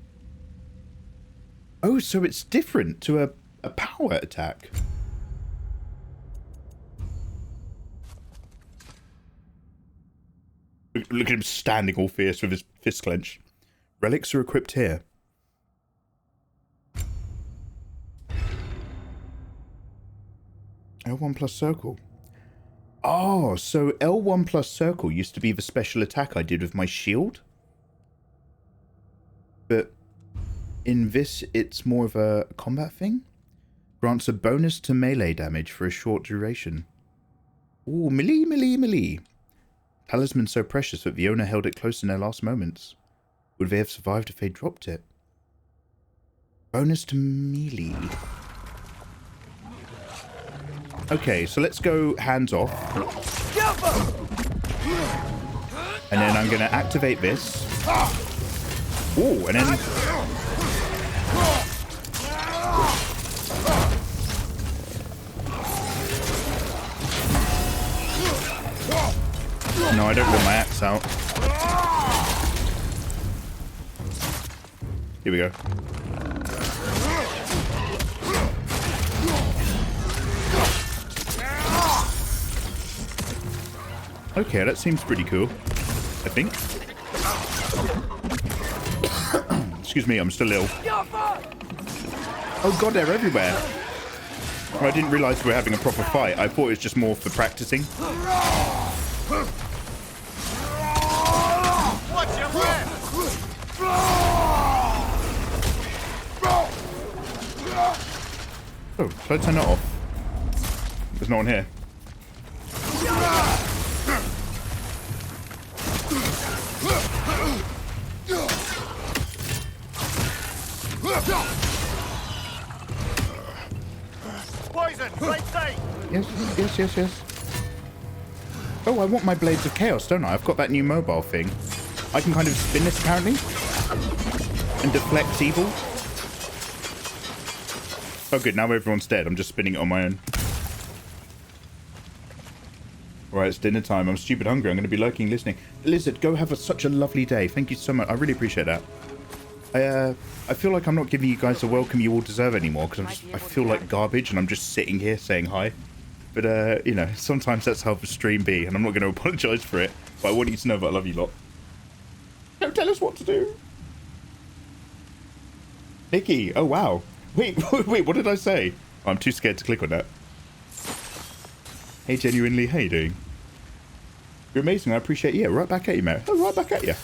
Oh, so it's different to a power attack. Look at him standing all fierce with his fist clenched. Relics are equipped here. L1 plus circle. Oh, so L1 plus circle used to be the special attack I did with my shield? But in this, it's more of a combat thing? Grants a bonus to melee damage for a short duration. Ooh, melee. Talisman so precious that the owner held it close in their last moments. Would they have survived if they dropped it? Bonus to melee. Okay, so let's go hands off. And then I'm going to activate this. Ooh, and then... No, I don't want my axe out. Here we go. Okay, that seems pretty cool, I think. Excuse me, I'm still ill. Oh god, they're everywhere. Oh, I didn't realise we were having a proper fight. I thought it was just more for practicing. Watch your left! Oh, should I turn that off? There's no one here. Poison! Right side! Yes. Oh, I want my Blades of Chaos, don't I? I've got that new mobile thing. I can kind of spin this, apparently. And deflect evil. Oh, good. Now everyone's dead. I'm just spinning it on my own. Alright, it's dinner time. I'm stupid hungry. I'm going to be lurking, listening. Lizard, go have such a lovely day. Thank you so much. I really appreciate that. I feel like I'm not giving you guys the welcome you all deserve anymore because I feel like garbage and I'm just sitting here saying hi. But, you know, sometimes that's how the stream be, and I'm not going to apologise for it. But I want you to know that I love you lot. Don't tell us what to do. Nikki, oh wow. Wait, what did I say? Oh, I'm too scared to click on that. Hey, genuinely, how you doing? You're amazing, I appreciate you. Yeah, right back at you, mate. Oh, right back at you.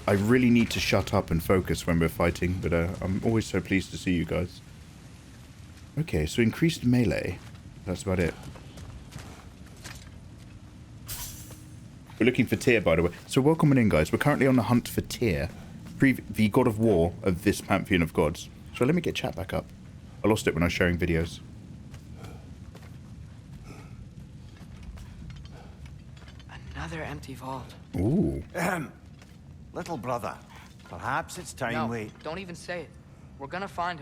I really need to shut up and focus when we're fighting, but I'm always so pleased to see you guys. Okay, so increased melee. That's about it. We're looking for Tyr, by the way. So welcome in, guys. We're currently on the hunt for Tyr, the God of War of this pantheon of gods. So let me get chat back up. I lost it when I was sharing videos. Another empty vault. Ooh. Little brother, perhaps it's time No, we... don't even say it. We're gonna find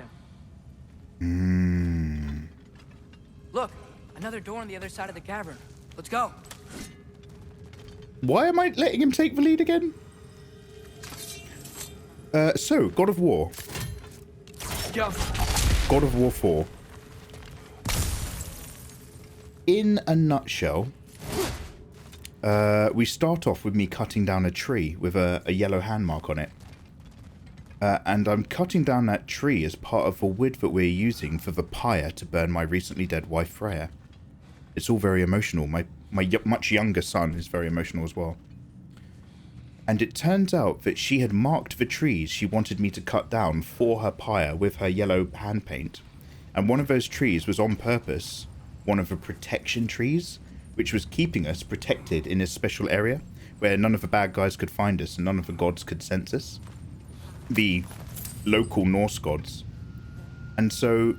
him. Look, another door on the other side of the cavern. Let's go. Why am I letting him take the lead again? So, God of War. Go. God of War 4. In a nutshell, we start off with me cutting down a tree with a yellow hand mark on it. And I'm cutting down that tree as part of the wood that we're using for the pyre to burn my recently dead wife Freya. It's all very emotional. My much younger son is very emotional as well. And it turns out that she had marked the trees she wanted me to cut down for her pyre with her yellow hand paint. And one of those trees was on purpose one of the protection trees, which was keeping us protected in a special area where none of the bad guys could find us and none of the gods could sense us. The local Norse gods. And so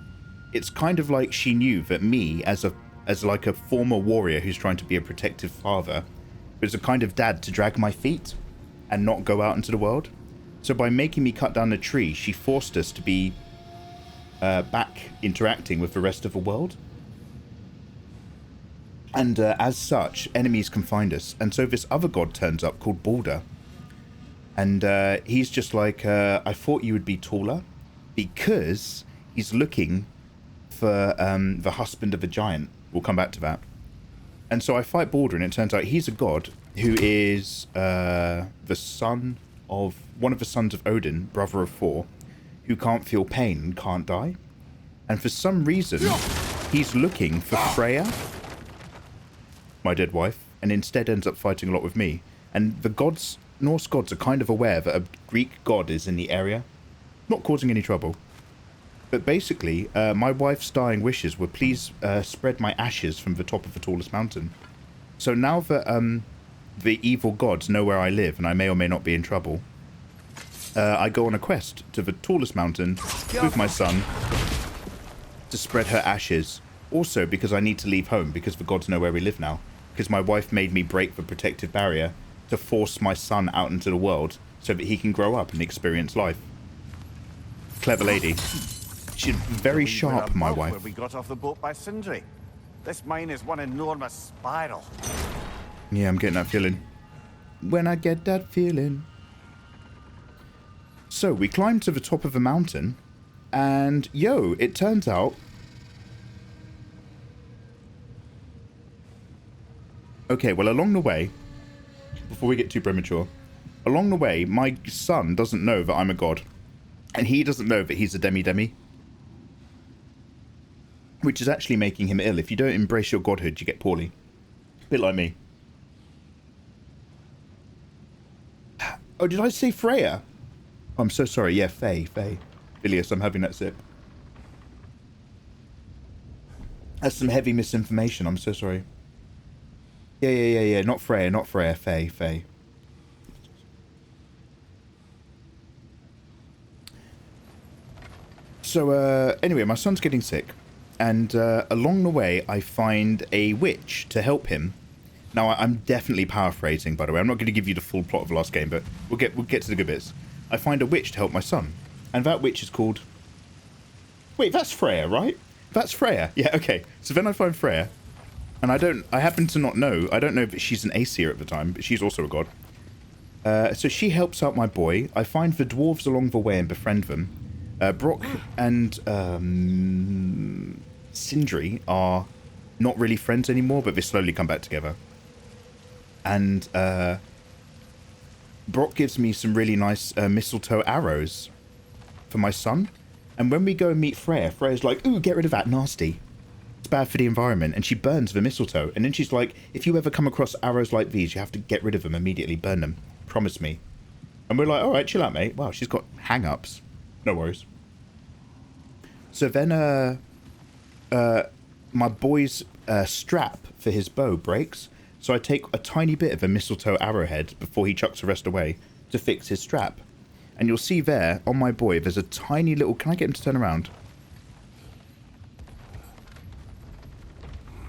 it's kind of like she knew that me, as like a former warrior who's trying to be a protective father, was a kind of dad to drag my feet and not go out into the world. So by making me cut down a tree, she forced us to be back interacting with the rest of the world. And as such, enemies can find us. And so this other god turns up called Baldur. And he's just like, I thought you would be taller, because he's looking for the husband of a giant. We'll come back to that. And so I fight Baldur, and it turns out he's a god who is the son of one of the sons of Odin, brother of Thor, who can't feel pain and can't die. And for some reason, he's looking for Freya, my dead wife, and instead ends up fighting a lot with me. And the gods, Norse gods, are kind of aware that a Greek god is in the area, not causing any trouble. But basically, my wife's dying wishes were, please spread my ashes from the top of the tallest mountain. So now that the evil gods know where I live and I may or may not be in trouble, I go on a quest to the tallest mountain with my son to spread her ashes. Also because I need to leave home because the gods know where we live now. Because my wife made me break the protective barrier to force my son out into the world so that he can grow up and experience life. Clever lady. She's very sharp, my wife. Where we got off the boat by Sindri. This mine is one enormous spiral. Yeah, I'm getting that feeling. When I get that feeling. So, we climbed to the top of the mountain, and yo, it turns out... Okay, well, along the way, before we get too premature, along the way, my son doesn't know that I'm a god, and he doesn't know that he's a demi-demi. Which is actually making him ill. If you don't embrace your godhood, you get poorly. A bit like me. Oh, did I say Freya? Oh, I'm so sorry. Yeah, Faye. Ilias, I'm having that sip. That's some heavy misinformation. I'm so sorry. Yeah. Not Freya. Faye. So, anyway, my son's getting sick. And along the way, I find a witch to help him. Now, I'm definitely paraphrasing, by the way. I'm not going to give you the full plot of the last game, but we'll get to the good bits. I find a witch to help my son, and that witch is called... Wait, that's Freya, right? That's Freya. Yeah, okay. So then I find Freya, and I happen to not know. I don't know if she's an Aesir at the time, but she's also a god. So she helps out my boy. I find the dwarves along the way and befriend them. Brock and Sindri are not really friends anymore, but they slowly come back together. And Brock gives me some really nice mistletoe arrows for my son. And when we go and meet Freya, Freya's like, ooh, get rid of that, nasty. It's bad for the environment. And she burns the mistletoe. And then she's like, if you ever come across arrows like these, you have to get rid of them immediately, burn them. Promise me. And we're like, all right, chill out, mate. Wow, she's got hang-ups. No worries. So then my boy's strap for his bow breaks. So I take a tiny bit of a mistletoe arrowhead before he chucks the rest away to fix his strap. And you'll see there, on my boy, there's a tiny little... Can I get him to turn around?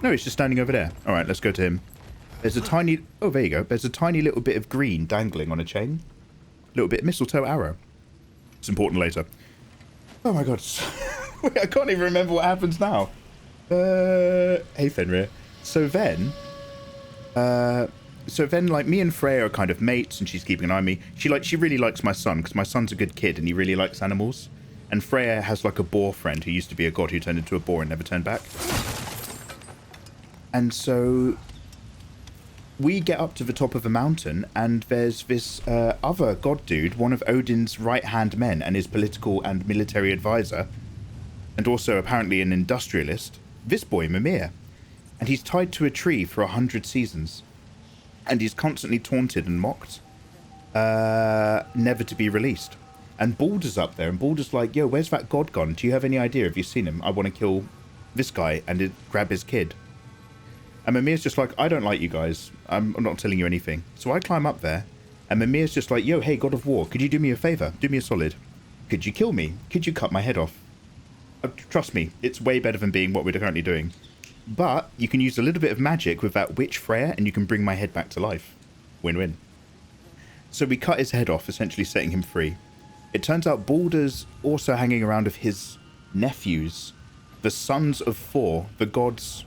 No, he's just standing over there. All right, let's go to him. There's a tiny... Oh, there you go. There's a tiny little bit of green dangling on a chain. A little bit of mistletoe arrow. It's important later. Oh, my God. Wait, I can't even remember what happens now. Hey, Fenrir. So then, like, me and Freya are kind of mates, and she's keeping an eye on me. She really likes my son, because my son's a good kid, and he really likes animals. And Freya has, like, a boar friend who used to be a god who turned into a boar and never turned back. And so we get up to the top of a mountain, and there's this other god dude, one of Odin's right-hand men, and his political and military advisor, and also apparently an industrialist, this boy, Mimir. And he's tied to a tree for 100 seasons. And he's constantly taunted and mocked, never to be released. And Baldur's up there, and Baldur's like, yo, where's that god gone? Do you have any idea? Have you seen him? I want to kill this guy and grab his kid. And Mimir's just like, I don't like you guys. I'm not telling you anything. So I climb up there, and Mimir's just like, yo, hey, God of War, could you do me a favor? Do me a solid. Could you kill me? Could you cut my head off? Trust me, it's way better than being what we're currently doing. But you can use a little bit of magic with that witch Freya, and you can bring my head back to life. Win-win. So we cut his head off, essentially setting him free. It turns out Baldur's also hanging around with his nephews, the sons of Thor, the gods...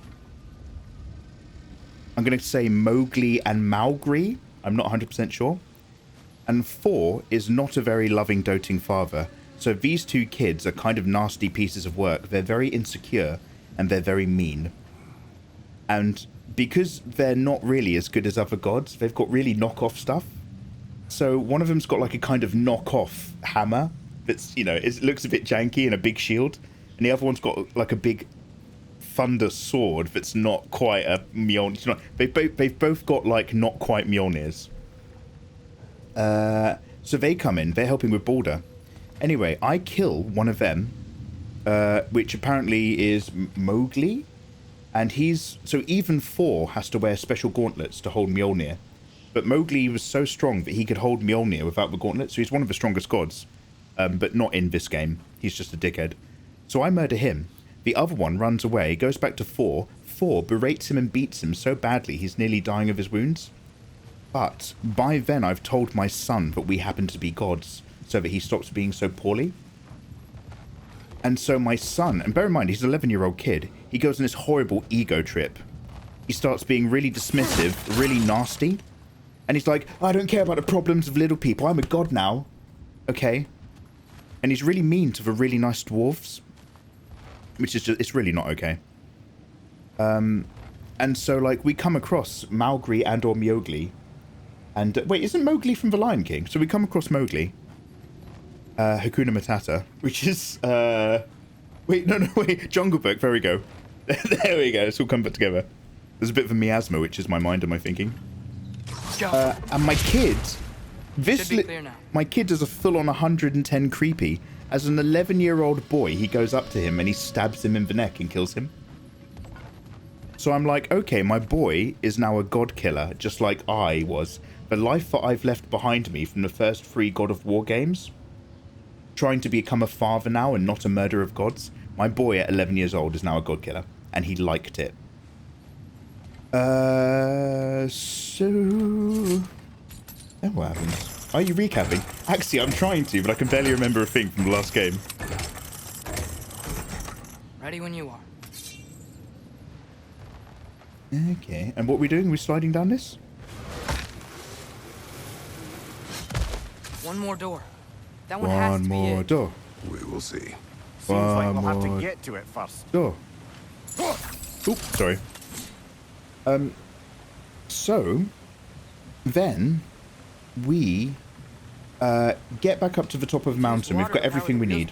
I'm going to say Mowgli and Mowgli. I'm not 100% sure. And Thor is not a very loving, doting father. So these two kids are kind of nasty pieces of work. They're very insecure, and they're very mean. And because they're not really as good as other gods, they've got really knockoff stuff. So one of them's got like a kind of knockoff hammer that's, you know, it looks a bit janky and a big shield. And the other one's got like a big thunder sword that's not quite a Mjolnir. They've both got like not quite Mjolnirs. So they come in, they're helping with Baldur. Anyway, I kill one of them, which apparently is Mowgli. And so even Thor has to wear special gauntlets to hold Mjolnir. But Mowgli was so strong that he could hold Mjolnir without the gauntlet, so he's one of the strongest gods. But not in this game. He's just a dickhead. So I murder him. The other one runs away, goes back to Thor. Thor berates him and beats him so badly he's nearly dying of his wounds. But by then I've told my son that we happen to be gods, so that he stops being so poorly. And so my son, and bear in mind he's an 11-year-old kid, he goes on this horrible ego trip. He starts being really dismissive, really nasty. And he's like, I don't care about the problems of little people, I'm a god now. Okay? And he's really mean to the really nice dwarves. Which is just, it's really not okay. And so, like, we come across Mowgli and or Mowgli. And, wait, isn't Mowgli from The Lion King? So we come across Mowgli. Hakuna Matata. Which is, wait, Jungle Book, there we go. There we go, it's all come back together. There's a bit of a miasma, which is my mind and my thinking. And my kid... my kid is a full-on 110 creepy. As an 11-year-old boy, he goes up to him and he stabs him in the neck and kills him. So I'm like, okay, my boy is now a god killer, just like I was. The life that I've left behind me from the first 3 God of War games. Trying to become a father now and not a murderer of gods. My boy at 11 years old is now a god killer. And he liked it. So... Then what happens? Are you recapping? Actually, I'm trying to, but I can barely remember a thing from the last game. Ready when you are. Okay, and what are we doing? Are we sliding down this? One more door. That one has to be One more it. door. We will see. Seems like we'll One have to more get to it first. door. Oops, sorry. So, then, we get back up to the top of the mountain. We've got everything we need.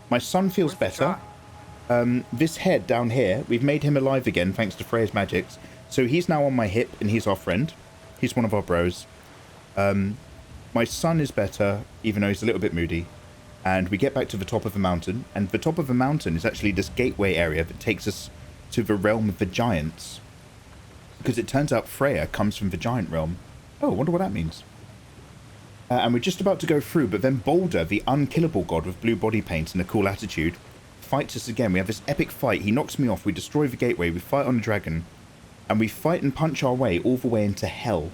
My son feels better. This head down here, we've made him alive again thanks to Freya's magics. So he's now on my hip and he's our friend. He's one of our bros. My son is better, even though he's a little bit moody. And we get back to the top of the mountain. And the top of the mountain is actually this gateway area that takes us to the realm of the giants. Because it turns out Freya comes from the giant realm. Oh, I wonder what that means. And we're just about to go through, but then Baldur, the unkillable god with blue body paint and a cool attitude, fights us again. We have this epic fight. He knocks me off. We destroy the gateway. We fight on a dragon. And we fight and punch our way all the way into hell.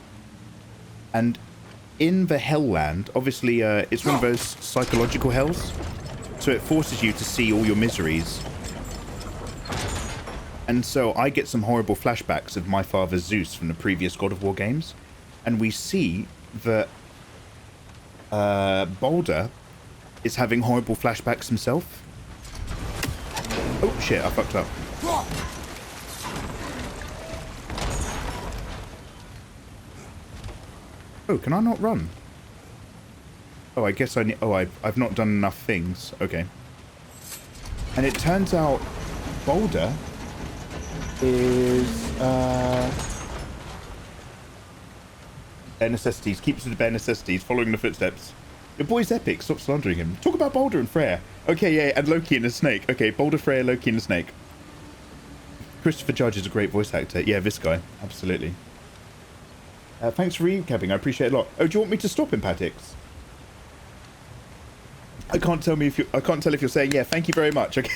And in the hell land, obviously, it's one of those psychological hells. So it forces you to see all your miseries. And so I get some horrible flashbacks of my father Zeus from the previous God of War games. And we see that Baldur is having horrible flashbacks himself. Oh shit, I fucked up. Oh, can I not run? Oh, I guess I need... Oh, I've not done enough things. Okay. And it turns out Baldur is... bare necessities. Keeps to the bare necessities, following the footsteps. Your boy's epic. Stop slandering him. Talk about Baldur and Freya. Okay, yeah, and Loki and a snake. Okay, Baldur, Freya, Loki and a snake. Christopher Judge is a great voice actor. Yeah, this guy. Absolutely. Thanks for recapping. I appreciate it a lot. Oh, do you want me to stop him, Patix? I can't tell if you're saying yeah. Thank you very much. Okay.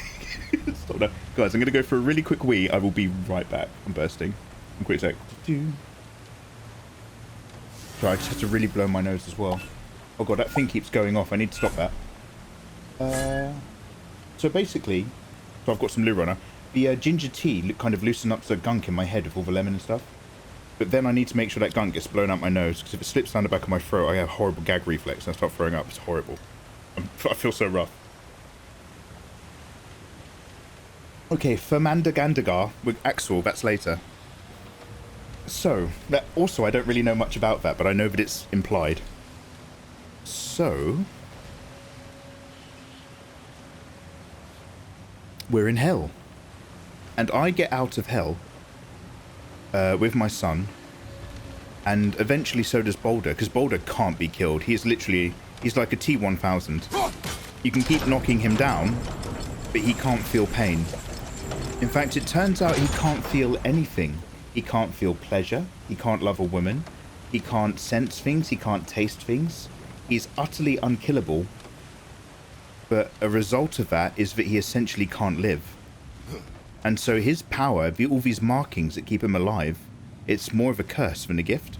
Stop now. Guys, I'm going to go for a really quick wee. I will be right back. I'm bursting. I'm quick sec. Sorry, I just have to really blow my nose as well. Oh god, that thing keeps going off. I need to stop that. So basically, I've got some loo runner. The ginger tea kind of loosened up the gunk in my head with all the lemon and stuff. But then I need to make sure that gunk gets blown out my nose, because if it slips down the back of my throat, I have a horrible gag reflex and I start throwing up. It's horrible. I feel so rough. Okay, Fermandagandagar with Axel, that's later. So, that also I don't really know much about that, but I know that it's implied. So... we're in hell. And I get out of hell with my son, and eventually so does Baldur, because Baldur can't be killed. He's like a T-1000. You can keep knocking him down, but he can't feel pain. In fact, it turns out he can't feel anything. He can't feel pleasure, he can't love a woman, he can't sense things, he can't taste things. He's utterly unkillable, but a result of that is that he essentially can't live. And so his power, all these markings that keep him alive, it's more of a curse than a gift.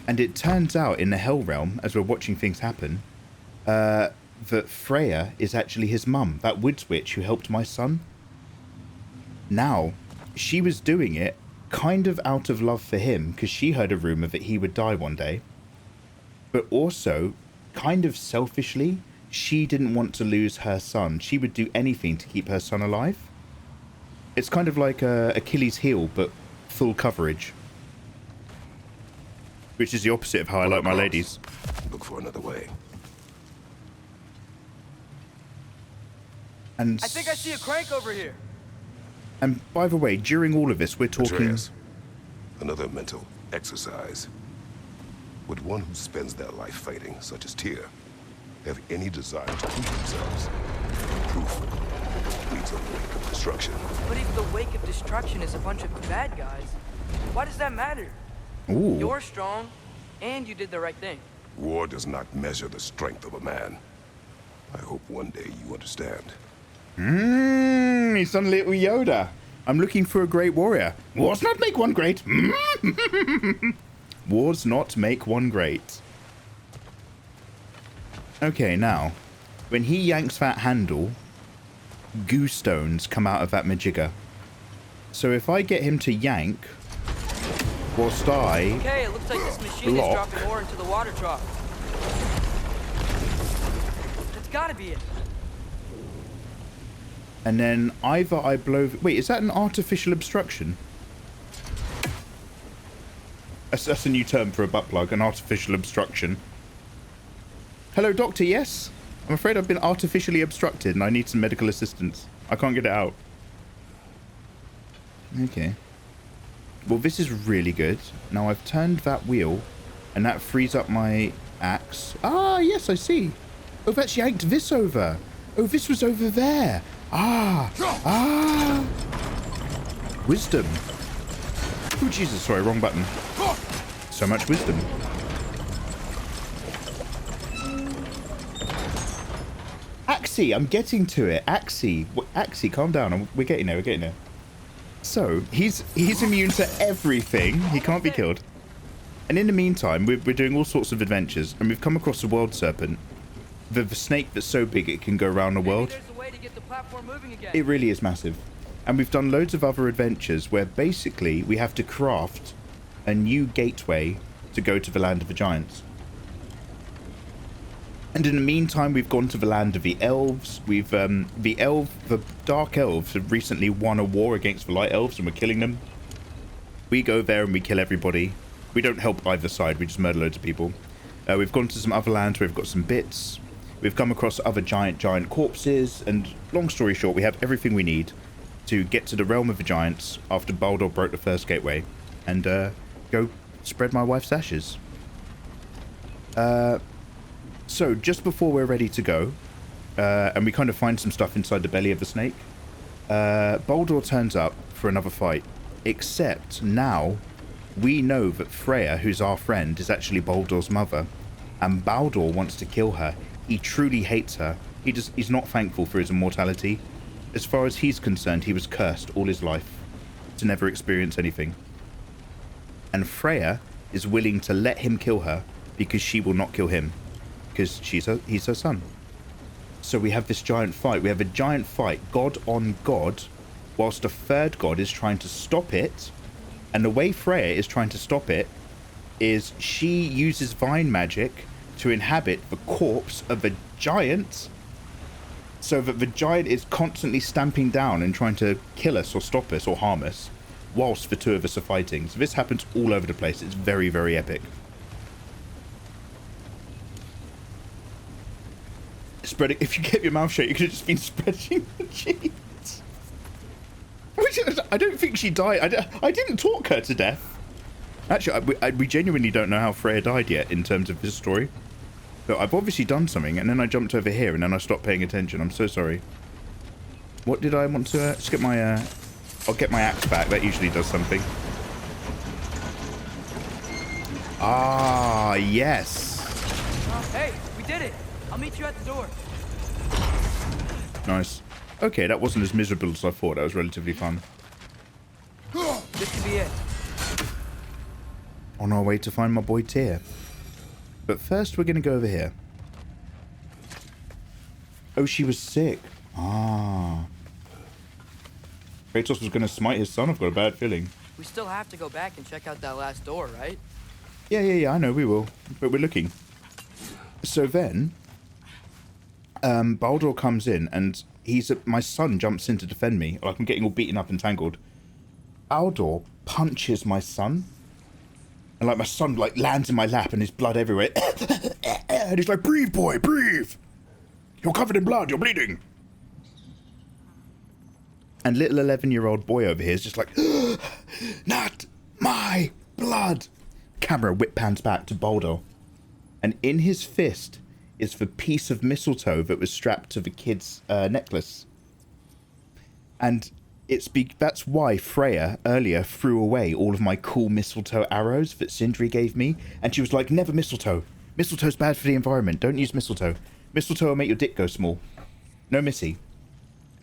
And it turns out in the Hell Realm, as we're watching things happen, that Freya is actually his mum, that woods witch who helped my son. Now, she was doing it kind of out of love for him, because she heard a rumour that he would die one day. But also, kind of selfishly, she didn't want to lose her son. She would do anything to keep her son alive. It's kind of like Achilles' heel, but full coverage. Which is the opposite of how I like my ladies. Look for another way. And I think I see a crank over here. And by the way, during all of this, we're talking... Atreus, another mental exercise. Would one who spends their life fighting, such as Tyr, have any desire to prove themselves? Proof leads to the wake of destruction. But if the wake of destruction is a bunch of bad guys, why does that matter? Ooh. You're strong, and you did the right thing. War does not measure the strength of a man. I hope one day you understand. He's done little Yoda. I'm looking for a great warrior. Wars not make one great. Wars not make one great. Okay, now, when he yanks that handle, goo stones come out of that majigger. So if I get him to yank, whilst I Okay, it looks like this machine is dropping ore into the water trough. That's gotta be it. And then either I blow... Wait, is that an artificial obstruction? That's a new term for a butt plug, an artificial obstruction. Hello, doctor, yes? I'm afraid I've been artificially obstructed and I need some medical assistance. I can't get it out. Okay. Well, this is really good. Now, I've turned that wheel and that frees up my axe. Ah, yes, I see. Oh, I've actually yanked this over. Oh, this was over there. Ah. Wisdom. Oh, Jesus, sorry, wrong button. So much wisdom. Axie, I'm getting to it. Axie. Axie, calm down. We're getting there, we're getting there. So, he's immune to everything. He can't be killed. And in the meantime, we're doing all sorts of adventures, and we've come across a world serpent. The snake that's so big it can go around the world. It really is massive. And we've done loads of other adventures where basically we have to craft a new gateway to go to the land of the giants. And in the meantime, we've gone to the land of the elves. We've the dark elves have recently won a war against the light elves, and we're killing them. We go there and we kill everybody. We don't help either side. We just murder loads of people. We've gone to some other lands where we've got some bits. We've come across other giant corpses, and long story short, we have everything we need to get to the realm of the giants after Baldur broke the first gateway, and go spread my wife's ashes. So just before we're ready to go, and we kind of find some stuff inside the belly of the snake, Baldur turns up for another fight, except now we know that Freya, who's our friend, is actually Baldur's mother, and Baldur wants to kill her. He truly hates her. He's not thankful for his immortality. As far as he's concerned, he was cursed all his life to never experience anything. And Freya is willing to let him kill her because she will not kill him, because he's her son. So we have this giant fight. We have a giant fight, god on god, whilst a third god is trying to stop it. And the way Freya is trying to stop it is she uses vine magic to inhabit the corpse of a giant, so that the giant is constantly stamping down and trying to kill us or stop us or harm us, whilst the two of us are fighting. So this happens all over the place. It's very, very epic. Spreading. If you kept your mouth shut, you could have just been spreading the cheese. Which, I don't think she died. I didn't talk her to death. Actually, we genuinely don't know how Freya died yet in terms of this story. But I've obviously done something, and then I jumped over here, and then I stopped paying attention. I'm so sorry. What did I want to... just get my... I'll get my axe back. That usually does something. Ah, yes. Hey, we did it. I'll meet you at the door. Nice. Okay, that wasn't as miserable as I thought. That was relatively fun. This could be it. On our way to find my boy Tyr. But first, we're going to go over here. Oh, she was sick. Ah. Kratos was going to smite his son. I've got a bad feeling. We still have to go back and check out that last door, right? Yeah, I know, we will. But we're looking. So then, Baldur comes in, and my son jumps in to defend me. Like, I'm getting all beaten up and tangled. Baldur punches my son. And, like, my son, like, lands in my lap and his blood everywhere. And he's like, breathe, boy, breathe. You're covered in blood. You're bleeding. And little 11-year-old boy over here is just like, not my blood. Camera whip pans back to Baldur. And in his fist is the piece of mistletoe that was strapped to the kid's necklace. And that's why Freya earlier threw away all of my cool mistletoe arrows that Sindri gave me. And she was like, never mistletoe. Mistletoe's bad for the environment. Don't use mistletoe. Mistletoe will make your dick go small. No Missy.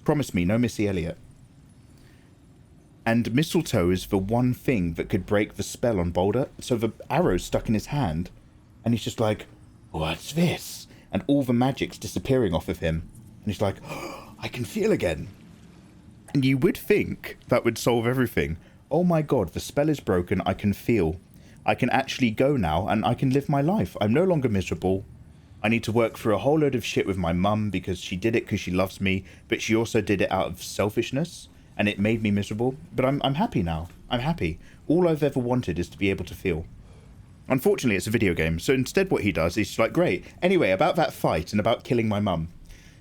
Promise me, no Missy Elliott. And mistletoe is the one thing that could break the spell on Baldur. So the arrow's stuck in his hand, and he's just like, what's this? And all the magic's disappearing off of him. And he's like, oh, I can feel again. And you would think that would solve everything. Oh my god, the spell is broken, I can feel. I can actually go now, and I can live my life. I'm no longer miserable. I need to work through a whole load of shit with my mum, because she did it because she loves me, but she also did it out of selfishness. And it made me miserable, but I'm happy now. I'm happy. All I've ever wanted is to be able to feel. Unfortunately, it's a video game, so instead what he does is like, great. Anyway, about that fight and about killing my mum.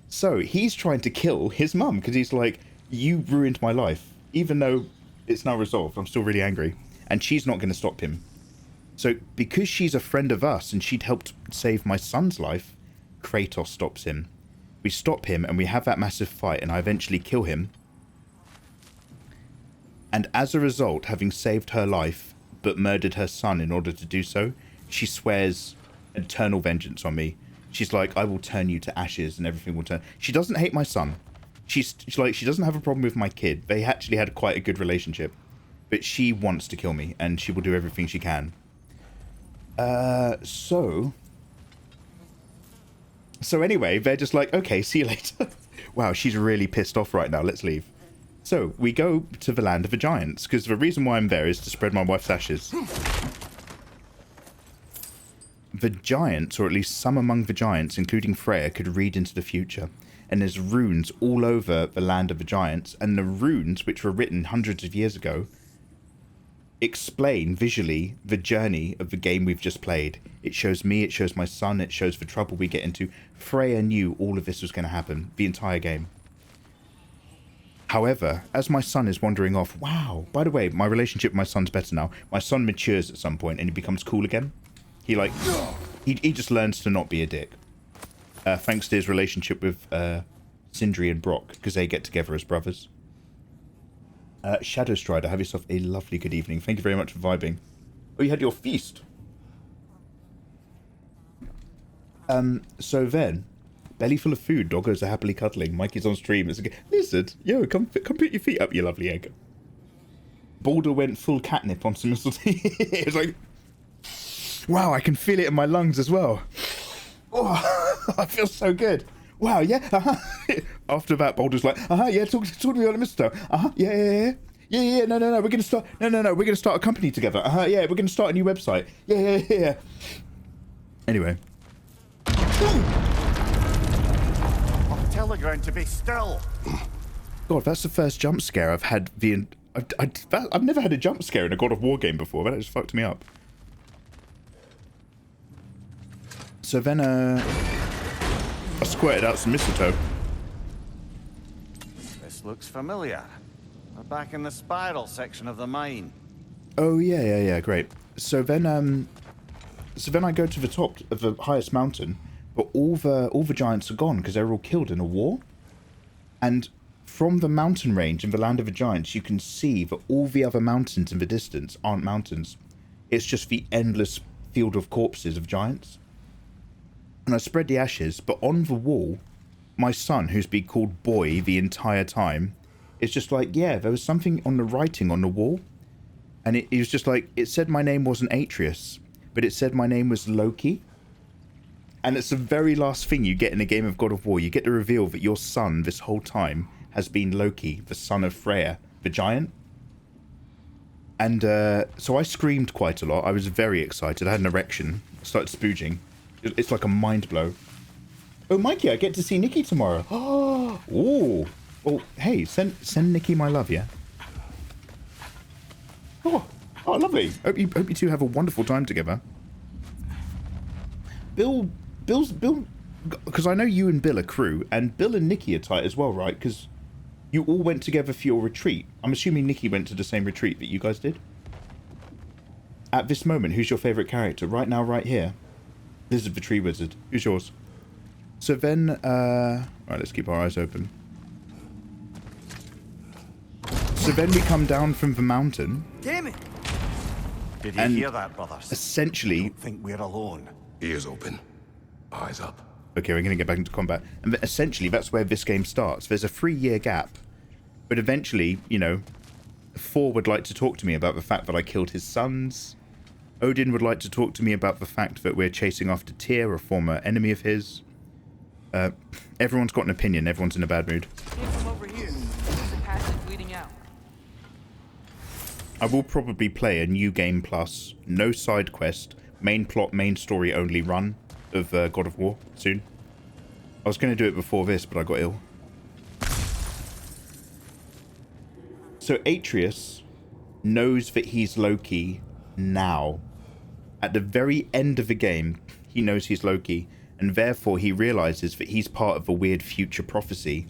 So he's trying to kill his mum, because he's like, you ruined my life. Even though it's now resolved, I'm still really angry. And she's not going to stop him. So because she's a friend of us and she'd helped save my son's life, Kratos stops him. We stop him and we have that massive fight, and I eventually kill him. And as a result, having saved her life, but murdered her son in order to do so, she swears eternal vengeance on me. She's like, I will turn you to ashes and everything will turn. She doesn't hate my son. She's like, she doesn't have a problem with my kid. They actually had quite a good relationship. But she wants to kill me, and she will do everything she can. So anyway, they're just like, okay, see you later. Wow, she's really pissed off right now. Let's leave. So, we go to the land of the giants, because the reason why I'm there is to spread my wife's ashes. The giants, or at least some among the giants, including Freya, could read into the future. And there's runes all over the land of the giants, and the runes, which were written hundreds of years ago, explain visually the journey of the game we've just played. It shows me, it shows my son, it shows the trouble we get into. Freya knew all of this was going to happen, the entire game. However, as my son is wandering off, wow, by the way, my relationship with my son's better now. My son matures at some point and he becomes cool again. He just learns to not be a dick. Thanks to his relationship with Sindri and Brock, because they get together as brothers. Shadow Strider, have yourself a lovely good evening. Thank you very much for vibing. Oh, you had your feast. So then, belly full of food, doggos are happily cuddling. Mikey's on stream. It's like, lizard, yo, come put your feet up, you lovely egg. Baldur went full catnip on some mistletoe. It was like, wow, I can feel it in my lungs as well. Oh, I feel so good. Wow, yeah, After that, Baldur's like, yeah, talk to me on the mistletoe. Yeah, no, we're gonna start, we're gonna start a company together. Yeah, we're gonna start a new website. Yeah. Anyway. Tell the ground to be still. God, that's the first jump scare I've had. I've never had a jump scare in a God of War game before. That just fucked me up. So then, I squirted out some mistletoe. This looks familiar. We're back in the spiral section of the mine. Oh yeah, great. So then I go to the top of the highest mountain, but all the giants are gone because they were all killed in a war. And from the mountain range in the land of the giants, you can see that all the other mountains in the distance aren't mountains. It's just the endless field of corpses of giants. And I spread the ashes, but on the wall, my son, who's been called Boy the entire time, is just like, yeah, there was something on the writing on the wall. And it was just like, it said my name wasn't Atreus, but it said my name was Loki. And it's the very last thing you get in a game of God of War. You get to reveal that your son, this whole time, has been Loki, the son of Freya, the giant. And so I screamed quite a lot. I was very excited. I had an erection. I started spooging. It's like a mind blow. Oh, Mikey, I get to see Nikki tomorrow. Oh, well, hey, send Nikki my love, yeah? Oh, lovely. Hope you two have a wonderful time together. Bill, because I know you and Bill are crew, and Bill and Nikki are tight as well, right? Because you all went together for your retreat. I'm assuming Nikki went to the same retreat that you guys did. At this moment, who's your favourite character? Right now, right here. This is the Tree Wizard. Who's yours? So then, right, let's keep our eyes open. So then we come down from the mountain. Damn it! Did you hear that, brothers? Essentially, Don't think we're alone. Ears open, eyes up. okay, we're going to get back into combat. And essentially, that's where this game starts. There's a 3-year gap. But eventually, you know, Thor would like to talk to me about the fact that I killed his sons. Odin would like to talk to me about the fact that we're chasing after Tyr, a former enemy of his. Everyone's got an opinion. Everyone's in a bad mood. Came from over here. There's a passage leading out. I will probably play a new game plus, no side quest, main plot, main story only run of God of War soon. I was going to do it before this, but I got ill. So Atreus knows that he's Loki now. At the very end of the game, he knows he's Loki, and therefore he realizes that he's part of a weird future prophecy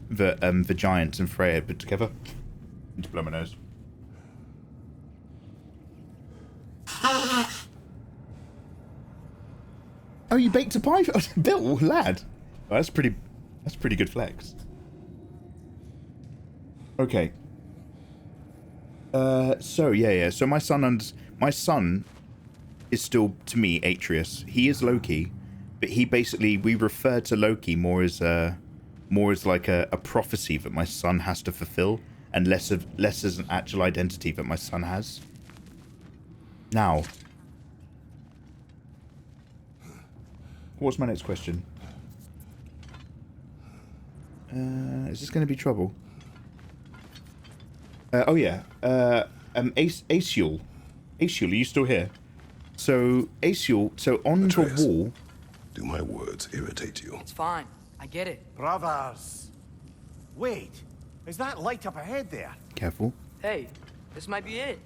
that the giants and Freya put together. I need to blow my nose. Oh, you baked a pie, Bill, lad. Oh, that's pretty good flex. Okay. So yeah. So my son is still, to me, Atreus. He is Loki, but we refer to Loki more as like a prophecy that my son has to fulfill, and less as an actual identity that my son has. Now, what's my next question? Is this going to be trouble? Oh yeah. Asiel, are you still here? So Asiel, on Atreus, the wall. Do my words irritate you? It's fine. I get it. Brothers. Wait, is that light up ahead there? Careful. Hey, this might be it.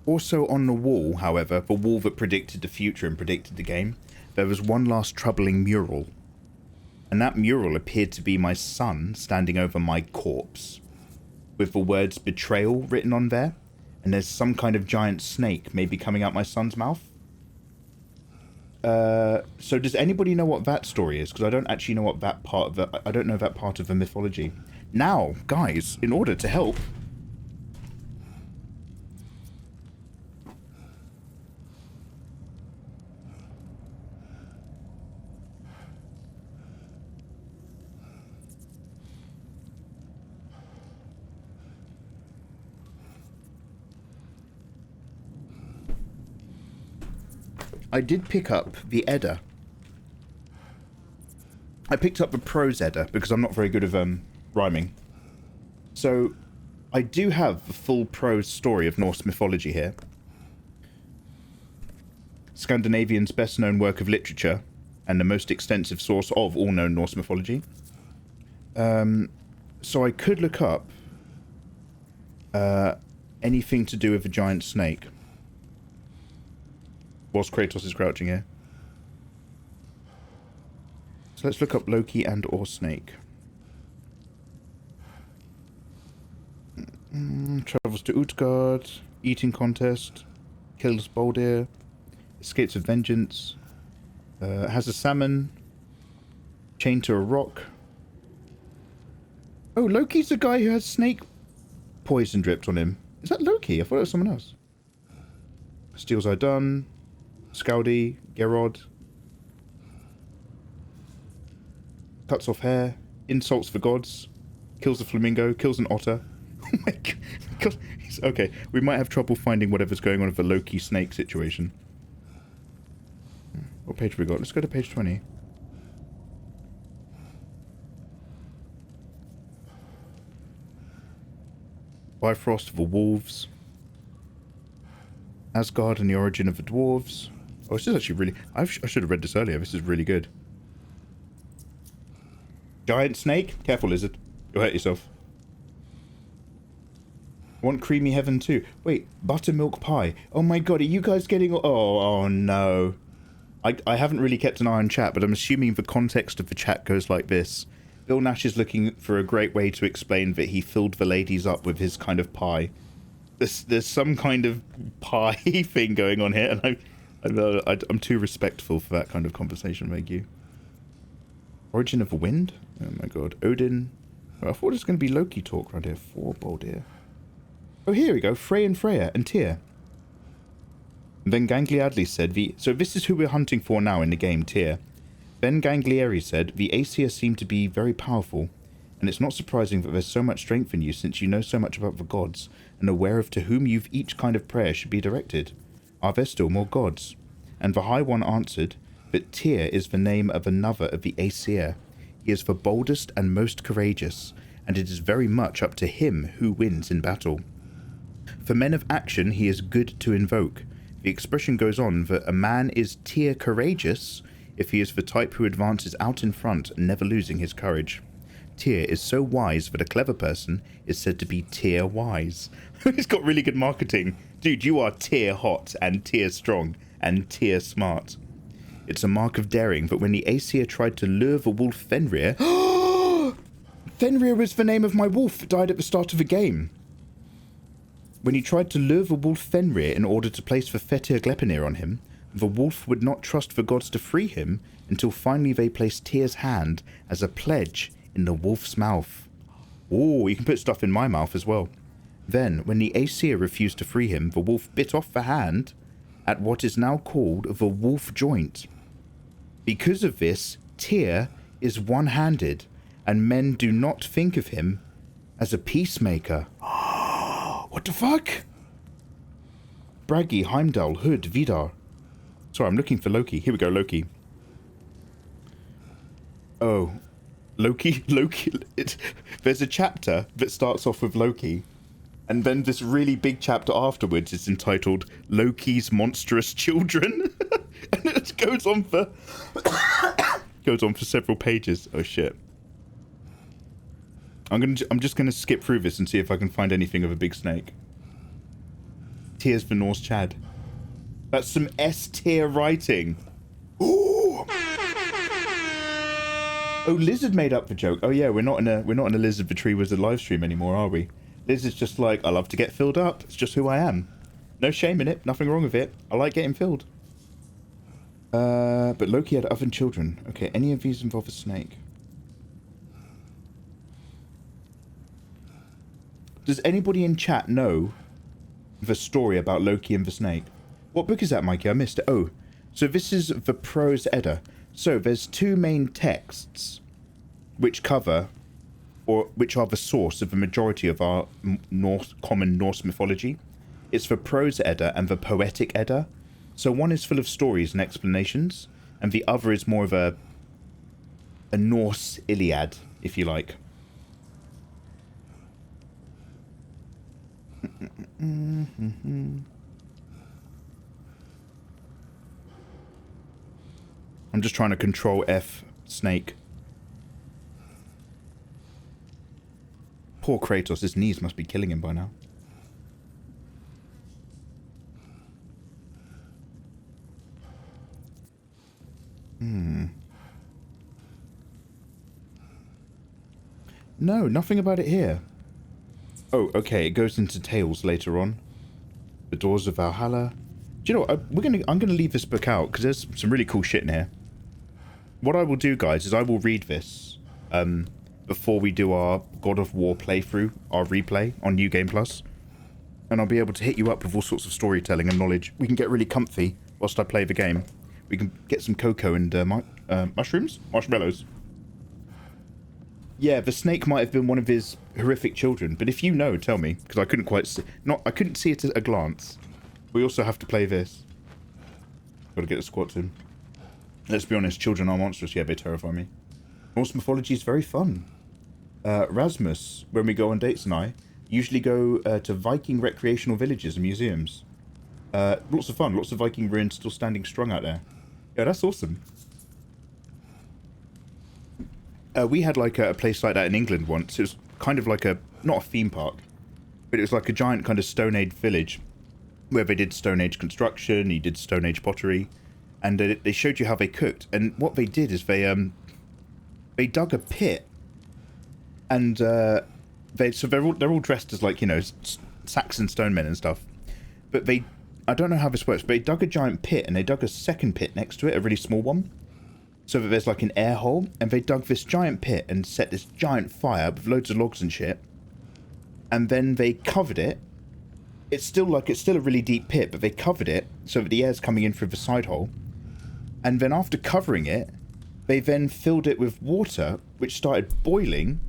Also on the wall, however, the wall that predicted the future and predicted the game, there was one last troubling mural. And that mural appeared to be my son standing over my corpse, with the words betrayal written on there, and there's some kind of giant snake maybe coming out my son's mouth. So does anybody know what that story is? Because I don't actually know what that part of I don't know that part of the mythology. Now, guys, in order to help, I did pick up the Edda. I picked up the prose Edda because I'm not very good at rhyming. So I do have the full prose story of Norse mythology here. Scandinavian's best known work of literature and the most extensive source of all known Norse mythology. So I could look up anything to do with a giant snake. Whilst Kratos is crouching here. So let's look up Loki and or snake. Travels to Utgard. Eating contest. Kills Baldur. Escapes with vengeance. Has a salmon. Chained to a rock. Oh, Loki's the guy who has snake poison dripped on him. Is that Loki? I thought it was someone else. Steals Idun. Skadi, Gerod. Cuts off hair. Insults the gods. Kills a flamingo. Kills an otter. Oh my god. Okay, we might have trouble finding whatever's going on with the Loki snake situation. What page have we got? Let's go to page 20. Bifrost of the Wolves. Asgard and the origin of the dwarves. Oh, this is actually really... I should have read this earlier. This is really good. Giant snake? Careful, lizard. You'll hurt yourself. Want creamy heaven too. Wait, buttermilk pie. Oh my god, are you guys getting... Oh no. I haven't really kept an eye on chat, but I'm assuming the context of the chat goes like this. Bill Nash is looking for a great way to explain that he filled the ladies up with his kind of pie. There's some kind of pie thing going on here, and I'm too respectful for that kind of conversation, thank you. Origin of the wind? Oh my god. Odin. Oh, I thought it was going to be Loki talk right here. For Baldur. Oh, here we go. Freya and Tyr. Then Gangliadli said, so this is who we're hunting for now in the game, Tyr. Ben Ganglieri said, the Aesir seem to be very powerful, and it's not surprising that there's so much strength in you since you know so much about the gods and aware of to whom you've each kind of prayer should be directed. Are there still more gods? And the High One answered that Tyr is the name of another of the Aesir. He is the boldest and most courageous, and it is very much up to him who wins in battle. For men of action he is good to invoke. The expression goes on that a man is Tyr courageous if he is the type who advances out in front, never losing his courage. Tyr is so wise that a clever person is said to be Tyr wise. He's got really good marketing. Dude, you are Tyr hot and Tyr strong and Tyr smart. It's a mark of daring that when the Aesir tried to lure the wolf Fenrir... Fenrir was the name of my wolf that died at the start of the game. When he tried to lure the wolf Fenrir in order to place the Fetir Gleipnir on him, the wolf would not trust the gods to free him until finally they placed Tyr's hand as a pledge in the wolf's mouth. Oh, you can put stuff in my mouth as well. Then, when the Aesir refused to free him, the wolf bit off the hand at what is now called the wolf joint. Because of this, Tyr is one-handed, and men do not think of him as a peacemaker. What the fuck? Bragi, Heimdall, Hood, Vidar. Sorry, I'm looking for Loki. Here we go, Loki. Oh, Loki. There's a chapter that starts off with Loki, and then this really big chapter afterwards is entitled Loki's Monstrous Children. And it goes on for several pages. Oh shit. I'm just gonna skip through this and see if I can find anything of a big snake. Tears for Norse Chad. That's some S-tier writing. Ooh. Oh, Lizard made up the joke. Oh yeah, we're not in a Lizard the Tree Wizard live stream anymore, are we? Lizard's just like, I love to get filled up. It's just who I am. No shame in it. Nothing wrong with it. I like getting filled. But Loki had other children. Okay, any of these involve a snake? Does anybody in chat know the story about Loki and the snake? What book is that, Mikey? I missed it. Oh, so this is the Prose Edda. So there's two main texts which cover, or which are the source of the majority of our common Norse mythology. It's the Prose Edda and the Poetic Edda. So one is full of stories and explanations, and the other is more of a Norse Iliad, if you like. I'm just trying to control F snake. Poor Kratos, his knees must be killing him by now. No, nothing about it here. Oh, okay, it goes into tales later on. The Doors of Valhalla. Do you know what? I'm gonna leave this book out because there's some really cool shit in here. What I will do, guys, is I will read this before we do our God of War playthrough, our replay on New Game Plus, and I'll be able to hit you up with all sorts of storytelling and knowledge. We can get really comfy whilst I play the game. We can get some cocoa and marshmallows. Yeah, the snake might have been one of his horrific children, but if you know, tell me, because I couldn't quite see. I couldn't see it at a glance. We also have to play this. Gotta get the squats in. Let's be honest, children are monstrous. Yeah, they terrify me. Norse mythology is very fun. Rasmus, when we go on dates and I, usually go to Viking recreational villages and museums. Lots of fun. Lots of Viking ruins still standing strong out there. Yeah, that's awesome. We had like a place like that in England once. It was kind of like not a theme park, but it was like a giant kind of Stone Age village where they did Stone Age construction, you did Stone Age pottery, and they showed you how they cooked. And what they did is they dug a pit, and they're all dressed as, like, you know, Saxon stone men and stuff. But I don't know how this works, but they dug a giant pit and they dug a second pit next to it, a really small one, so that there's like an air hole. And they dug this giant pit and set this giant fire with loads of logs and shit. And then they covered it. It's still a really deep pit, but they covered it so that the air's coming in through the side hole. And then after covering it, they then filled it with water, which started boiling.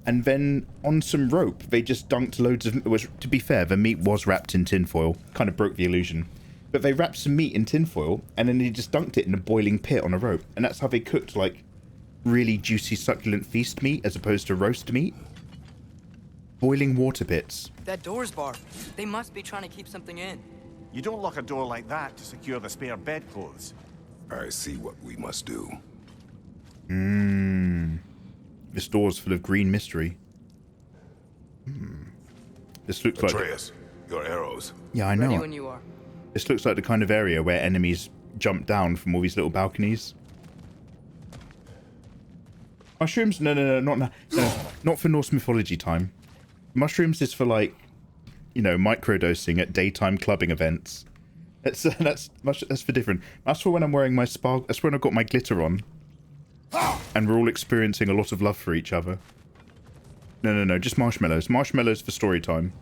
and then on some rope, they just dunked loads of... To be fair, the meat was wrapped in tinfoil. Kind of broke the illusion. But they wrapped some meat in tinfoil, and then they just dunked it in a boiling pit on a rope. And that's how they cooked, like, really juicy, succulent feast meat, as opposed to roast meat. Boiling water pits. That door's barred. They must be trying to keep something in. You don't lock a door like that to secure the spare bedclothes. I see what we must do. This door's full of green mystery. This looks like... Atreus, your arrows. Yeah, I know. Ready when you are. This looks like the kind of area where enemies jump down from all these little balconies. Mushrooms? No, not for Norse mythology time. Mushrooms is for, like, you know, microdosing at daytime clubbing events. That's for different. That's for when I'm wearing my spark. That's when I've got my glitter on, and we're all experiencing a lot of love for each other. No, just marshmallows. Marshmallows for story time.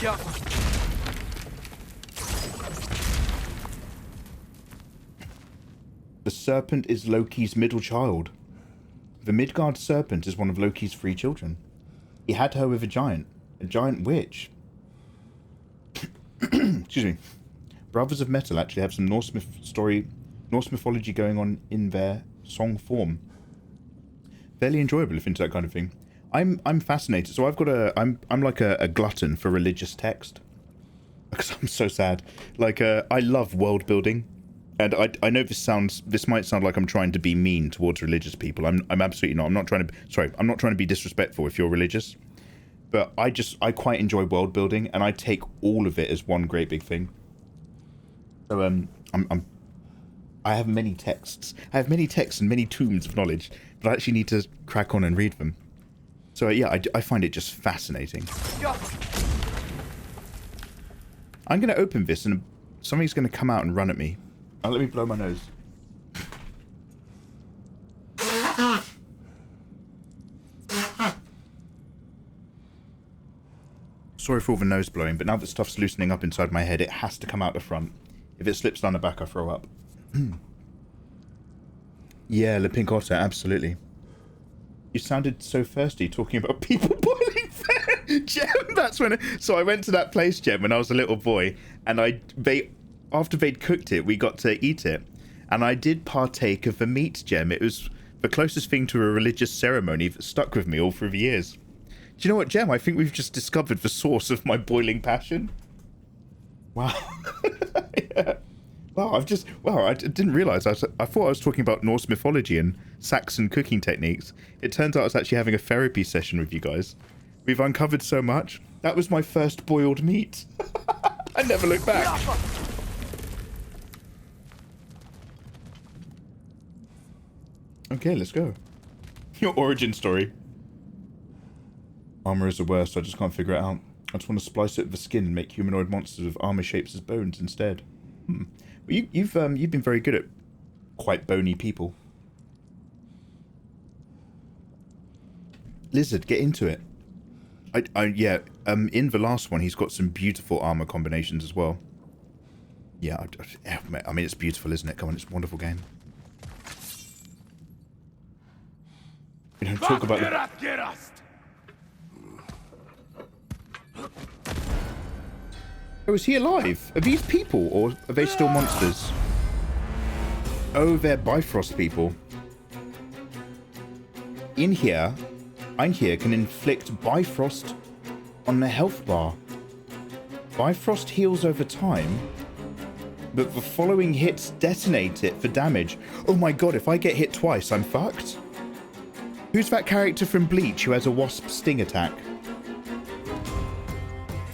Yeah. The serpent is Loki's middle child. The Midgard serpent is one of Loki's 3 children. He had her with a giant witch. Excuse me. Brothers of Metal actually have some Norse mythology going on in their song form. Fairly enjoyable if into that kind of thing. I'm fascinated. So I've got I'm like a glutton for religious text. Because I'm so sad. Like I love world building. And I know this might sound like I'm trying to be mean towards religious people. I'm absolutely not. I'm not trying to be disrespectful if you're religious. But I quite enjoy world building, and I take all of it as one great big thing. So I have many texts. I have many texts and many tombs of knowledge, but I actually need to crack on and read them. So yeah, I find it just fascinating. I'm going to open this, and something's going to come out and run at me. Let me blow my nose. Sorry for all the nose blowing, but now that stuff's loosening up inside my head, it has to come out the front. If it slips down the back, I throw up. Yeah, Le Pink Otter, absolutely. You sounded so thirsty talking about people boiling fat. Jem, that's when... So I went to that place, Jem, when I was a little boy, and after they'd cooked it, we got to eat it. And I did partake of the meat, Jem. It was the closest thing to a religious ceremony that stuck with me all through the years. Do you know what, Jem? I think we've just discovered the source of my boiling passion. Wow. Yeah. Wow, I didn't realise. I thought I was talking about Norse mythology and Saxon cooking techniques. It turns out I was actually having a therapy session with you guys. We've uncovered so much. That was my first boiled meat. I never look back. Okay, let's go. Your origin story. Armor is the worst, I just can't figure it out. I just want to splice it with the skin and make humanoid monsters with armor shapes as bones instead. Well, you've been very good at quite bony people. Lizard, get into it. In the last one, he's got some beautiful armor combinations as well. Yeah, I mean, it's beautiful, isn't it? Come on, it's a wonderful game. We don't talk about the... Oh, is he alive? Are these people, or are they still monsters? Oh, they're Bifrost people. I'm here, can inflict Bifrost on the health bar. Bifrost heals over time, but the following hits detonate it for damage. Oh my god, if I get hit twice, I'm fucked? Who's that character from Bleach who has a wasp sting attack?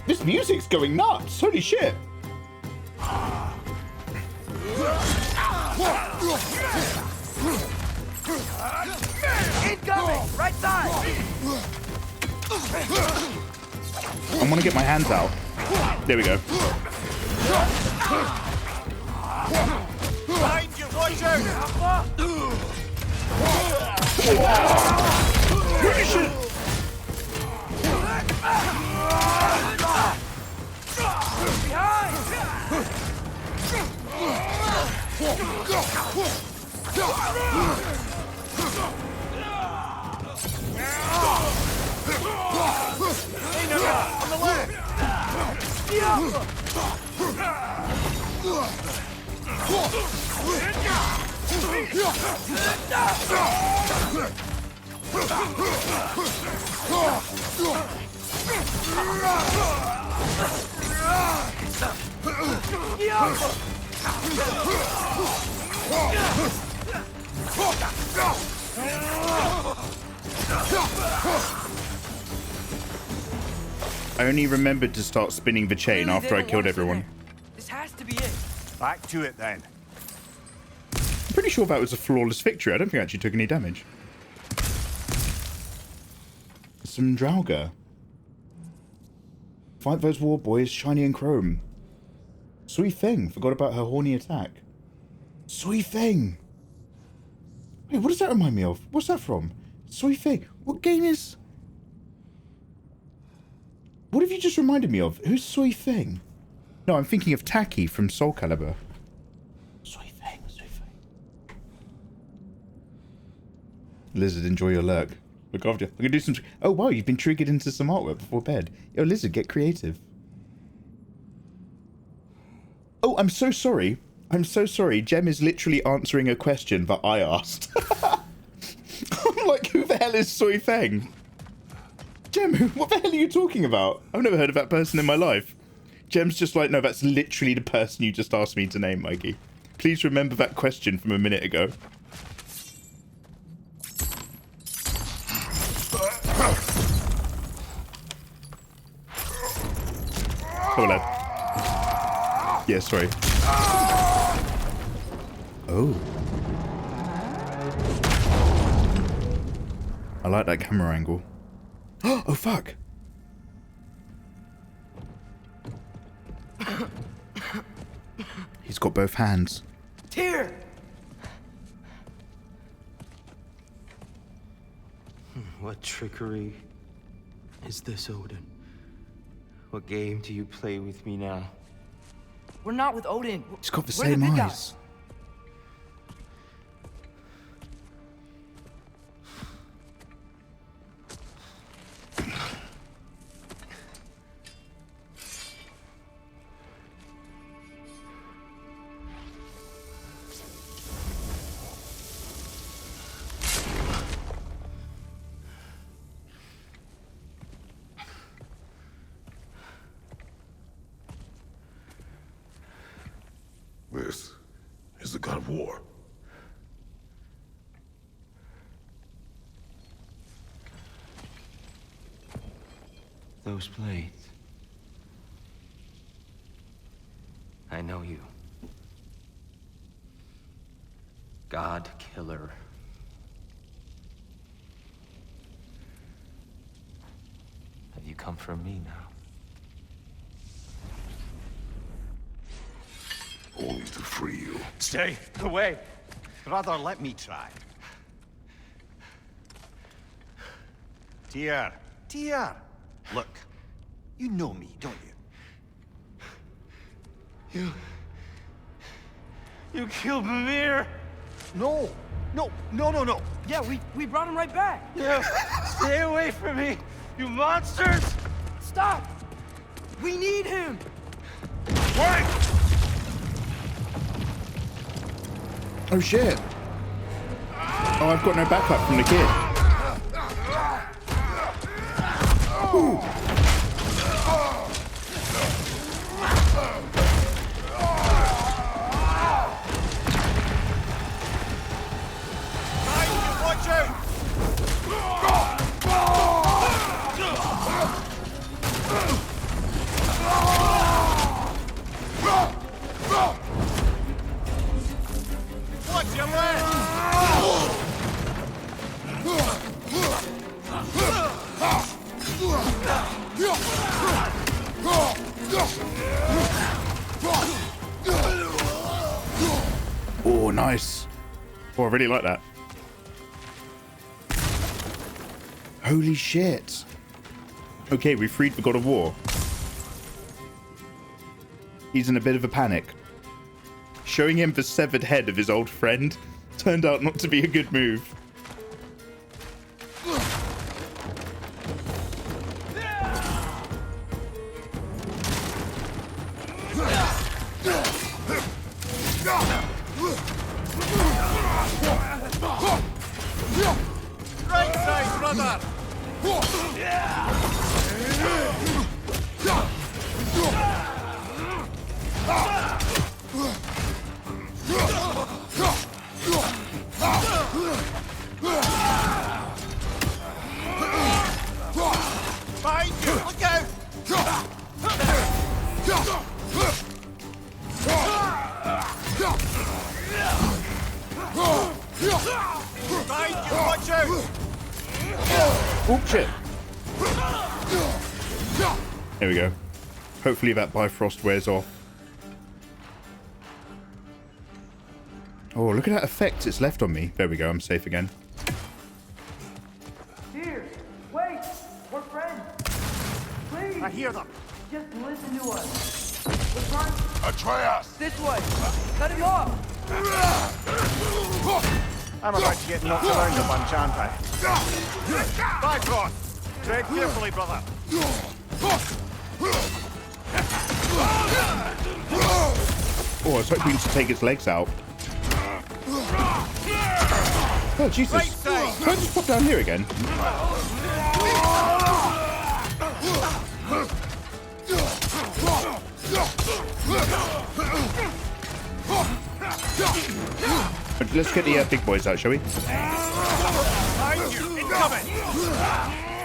This music's going nuts! Holy shit! Incoming! Right side! I want to get my hands out. There we go. Behind you, watch out! Holy shit! I only remembered to start spinning the chain after I killed everyone. This has to be it. Back to it then. I'm pretty sure that was a flawless victory. I don't think I actually took any damage. Some Draugr. Fight those war boys, shiny and chrome. Sui Feng. Forgot about her horny attack. Sui Feng. Wait, what does that remind me of? What's that from? Sui Feng. What game is... What have you just reminded me of? Who's Sui Feng? No, I'm thinking of Taki from Soul Calibur. Sui Feng, Sui Feng. Lizard, enjoy your lurk. Look after you. I'm gonna do some... Oh, wow, you've been triggered into some artwork before bed. Yo, Lizard, get creative. Oh, I'm so sorry. I'm so sorry. Jem is literally answering a question that I asked. I'm like, who the hell is Sui Feng? Jem, what the hell are you talking about? I've never heard of that person in my life. Jem's just like, no, that's literally the person you just asked me to name, Mikey. Please remember that question from a minute ago. Oh, lad. Yeah, sorry. Oh. I like that camera angle. Oh, fuck. He's got both hands. Tyr! What trickery is this, Odin? What game do you play with me now? We're not with Odin. He's got the We're same big eyes. guys. This is the God of War. Those blades. I know you. God Killer. Have you come for me now? Only to free you. Stay away. Brother, let me try. Tyr. Tyr. Look, you know me, don't you? You killed Mimir! No. No. Yeah, we brought him right back. Yeah, stay away from me, you monsters! Stop! We need him! Wait! Oh, shit. Oh, I've got no backup from the kid. Ooh. Watch out! Watch your man! Oh, nice. Oh, I really like that. Holy shit. Okay, we freed the God of War. He's in a bit of a panic. Showing him the severed head of his old friend turned out not to be a good move. Right side, brother! Behind you! Look out! Behind you! Watch out! Oh, shit. There we go. Hopefully that Bifrost wears off. Oh, look at that effect it's left on me. There we go, I'm safe again. Here, wait, we're friends. Please, I hear them. just listen to us. We're trying Atreus! this way. Cut him off. I'm about to get knocked around a bunch, aren't I? Bifrost! Tread carefully, brother. Oh, I was hoping to take its legs out. Oh, Jesus. Right side. Can I just pop down here again? Let's get the big boys out, shall we? Behind you! Incoming!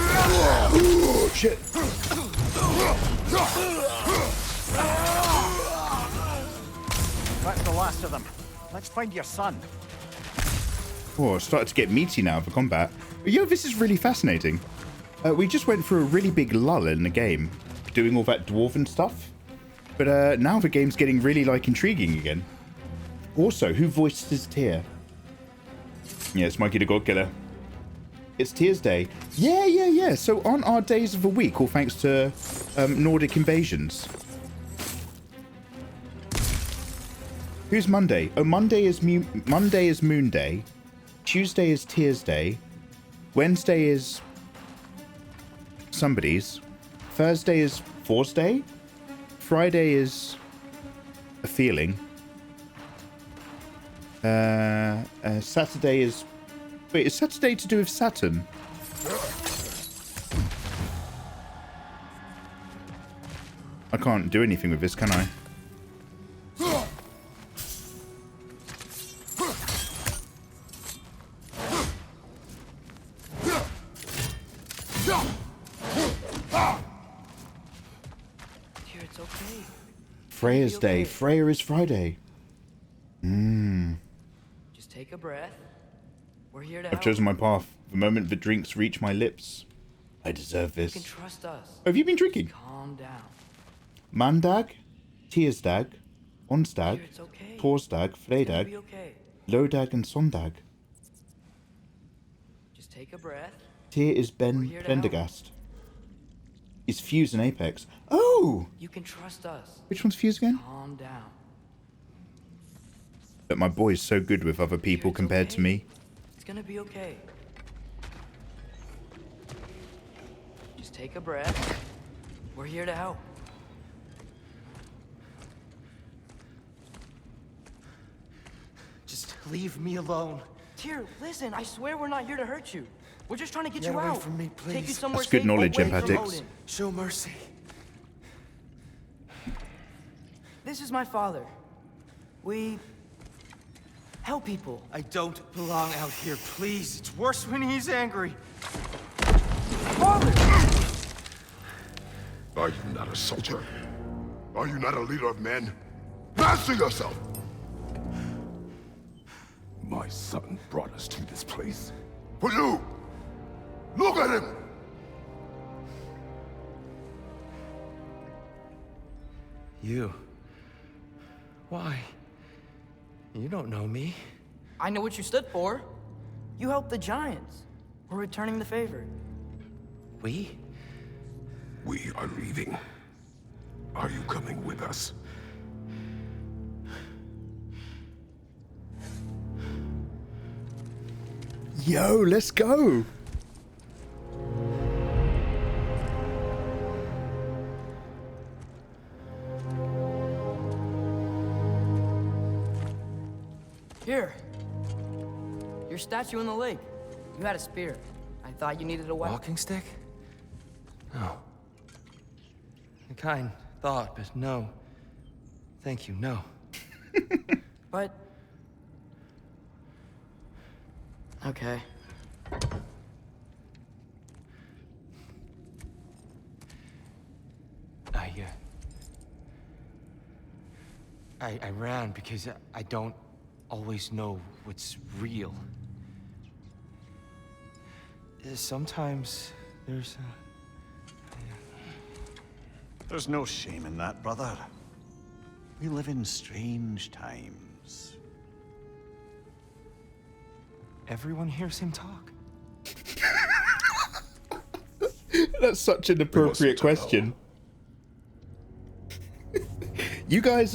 Oh, shit. That's the last of them. Let's find your son. Oh, it's started to get meaty now for combat. But, yo, this is really fascinating. We just went through a really big lull in the game, doing all that dwarven stuff. But now the game's getting really, like, intriguing again. Also, who voiced his Tyr? Yeah, it's Mikey the God Killer. It's Tyr's Day. Yeah. So on our days of the week, all thanks to Nordic invasions. Who's Monday? Oh, Monday is Moon Day. Tuesday is Tyr's Day. Wednesday is somebody's. Thursday is Thor's Day. Friday is a feeling. Saturday is... Wait, is Saturday to do with Saturn? I can't do anything with this, can I? Here, it's okay. Freya's Day. Freya is Friday. Just take a breath. We're here to I've help. chosen my path. The moment the drinks reach my lips, I deserve You can this. trust us. Have you been drinking? Calm down. Mandag, Tirsdag, Onsdag, Here, it's okay. Torsdag, It's gonna Fredag, be okay. Lodag, and Sondag. Just take a breath. Tyr is Ben here to help. Prendergast. Is Fuse and Apex. Oh! You can trust us. Which one's Fuse again? Calm down. But my boy's so good with other people It's compared to okay. me. It's gonna be okay. Just take a breath. We're here to help. Just leave me alone. Tyr, listen, I swear we're not here to hurt you. We're just trying to get Get you away out. from me, Take you please. somewhere That's good safe knowledge, away from Empathics. Odin. Show mercy. This is my father. We help people. I don't belong out here, please. It's worse when he's angry. Father! Are you not a soldier? Are you not a leader of men? Master yourself! My son brought us to this place. For you! Look at him! You. Why? You don't know me. I know what you stood for. You helped the giants. We're returning the favor. We? We are leaving. Are you coming with us? Yo, let's go! Here. Your statue in the lake. You had a spear. I thought you needed a weapon. Walking stick? No. A kind thought, but no. Thank you, no. But... Okay. I ran because I don't always know what's real. Sometimes there's There's no shame in that, brother. We live in strange times. Everyone hears him talk. That's such an appropriate question. You guys,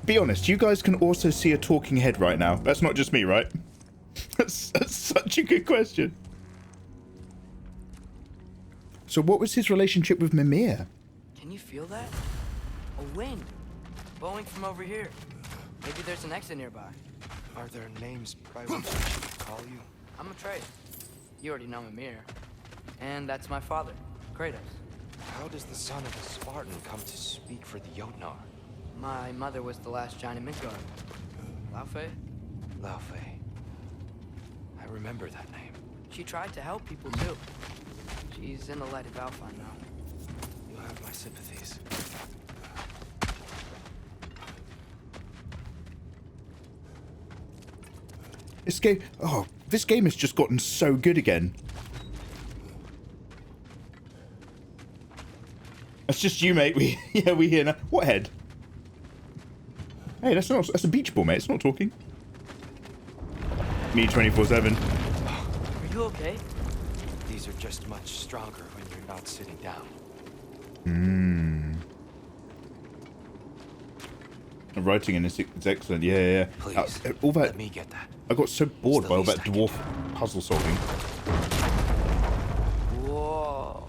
be honest, you guys can also see a talking head right now. That's not just me, right? That's such a good question. So what was his relationship with Mimir? Can you feel that? A wind. Blowing from over here. Maybe there's an exit nearby. Are there names by which I should call you? I'm Atreus. You already know Mimir. And that's my father, Kratos. How does the son of a Spartan come to speak for the Jotnar? My mother was the last giant in Midgard. Laufey? Laufey. I remember that name. She tried to help people too. She's in the light of Allfather now. You have my sympathies. This game has just gotten so good again. That's just you, mate. We hear now. What head? Hey, that's a beach ball, mate. It's not talking. Me 24/7. Are you okay? These are just much stronger when you're not sitting down. The writing in this is excellent. Yeah. Please, all that. let me get that. I got so bored It's the by all least that I can dwarf puzzle solving. Whoa.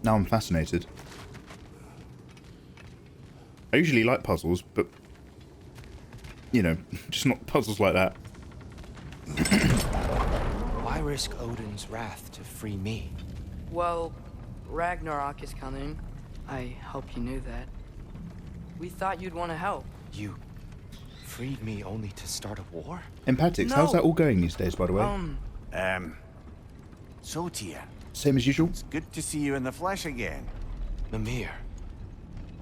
Now I'm fascinated. I usually like puzzles, but you know, just not puzzles like that. Why risk Odin's wrath to free me? Well, Ragnarok is coming. I hope you knew that. We thought you'd want to help. You freed me only to start a war? Empathics, No. how's that all going these days, by the way? So Tyr, Same as usual? it's good to see you in the flesh again. Mimir,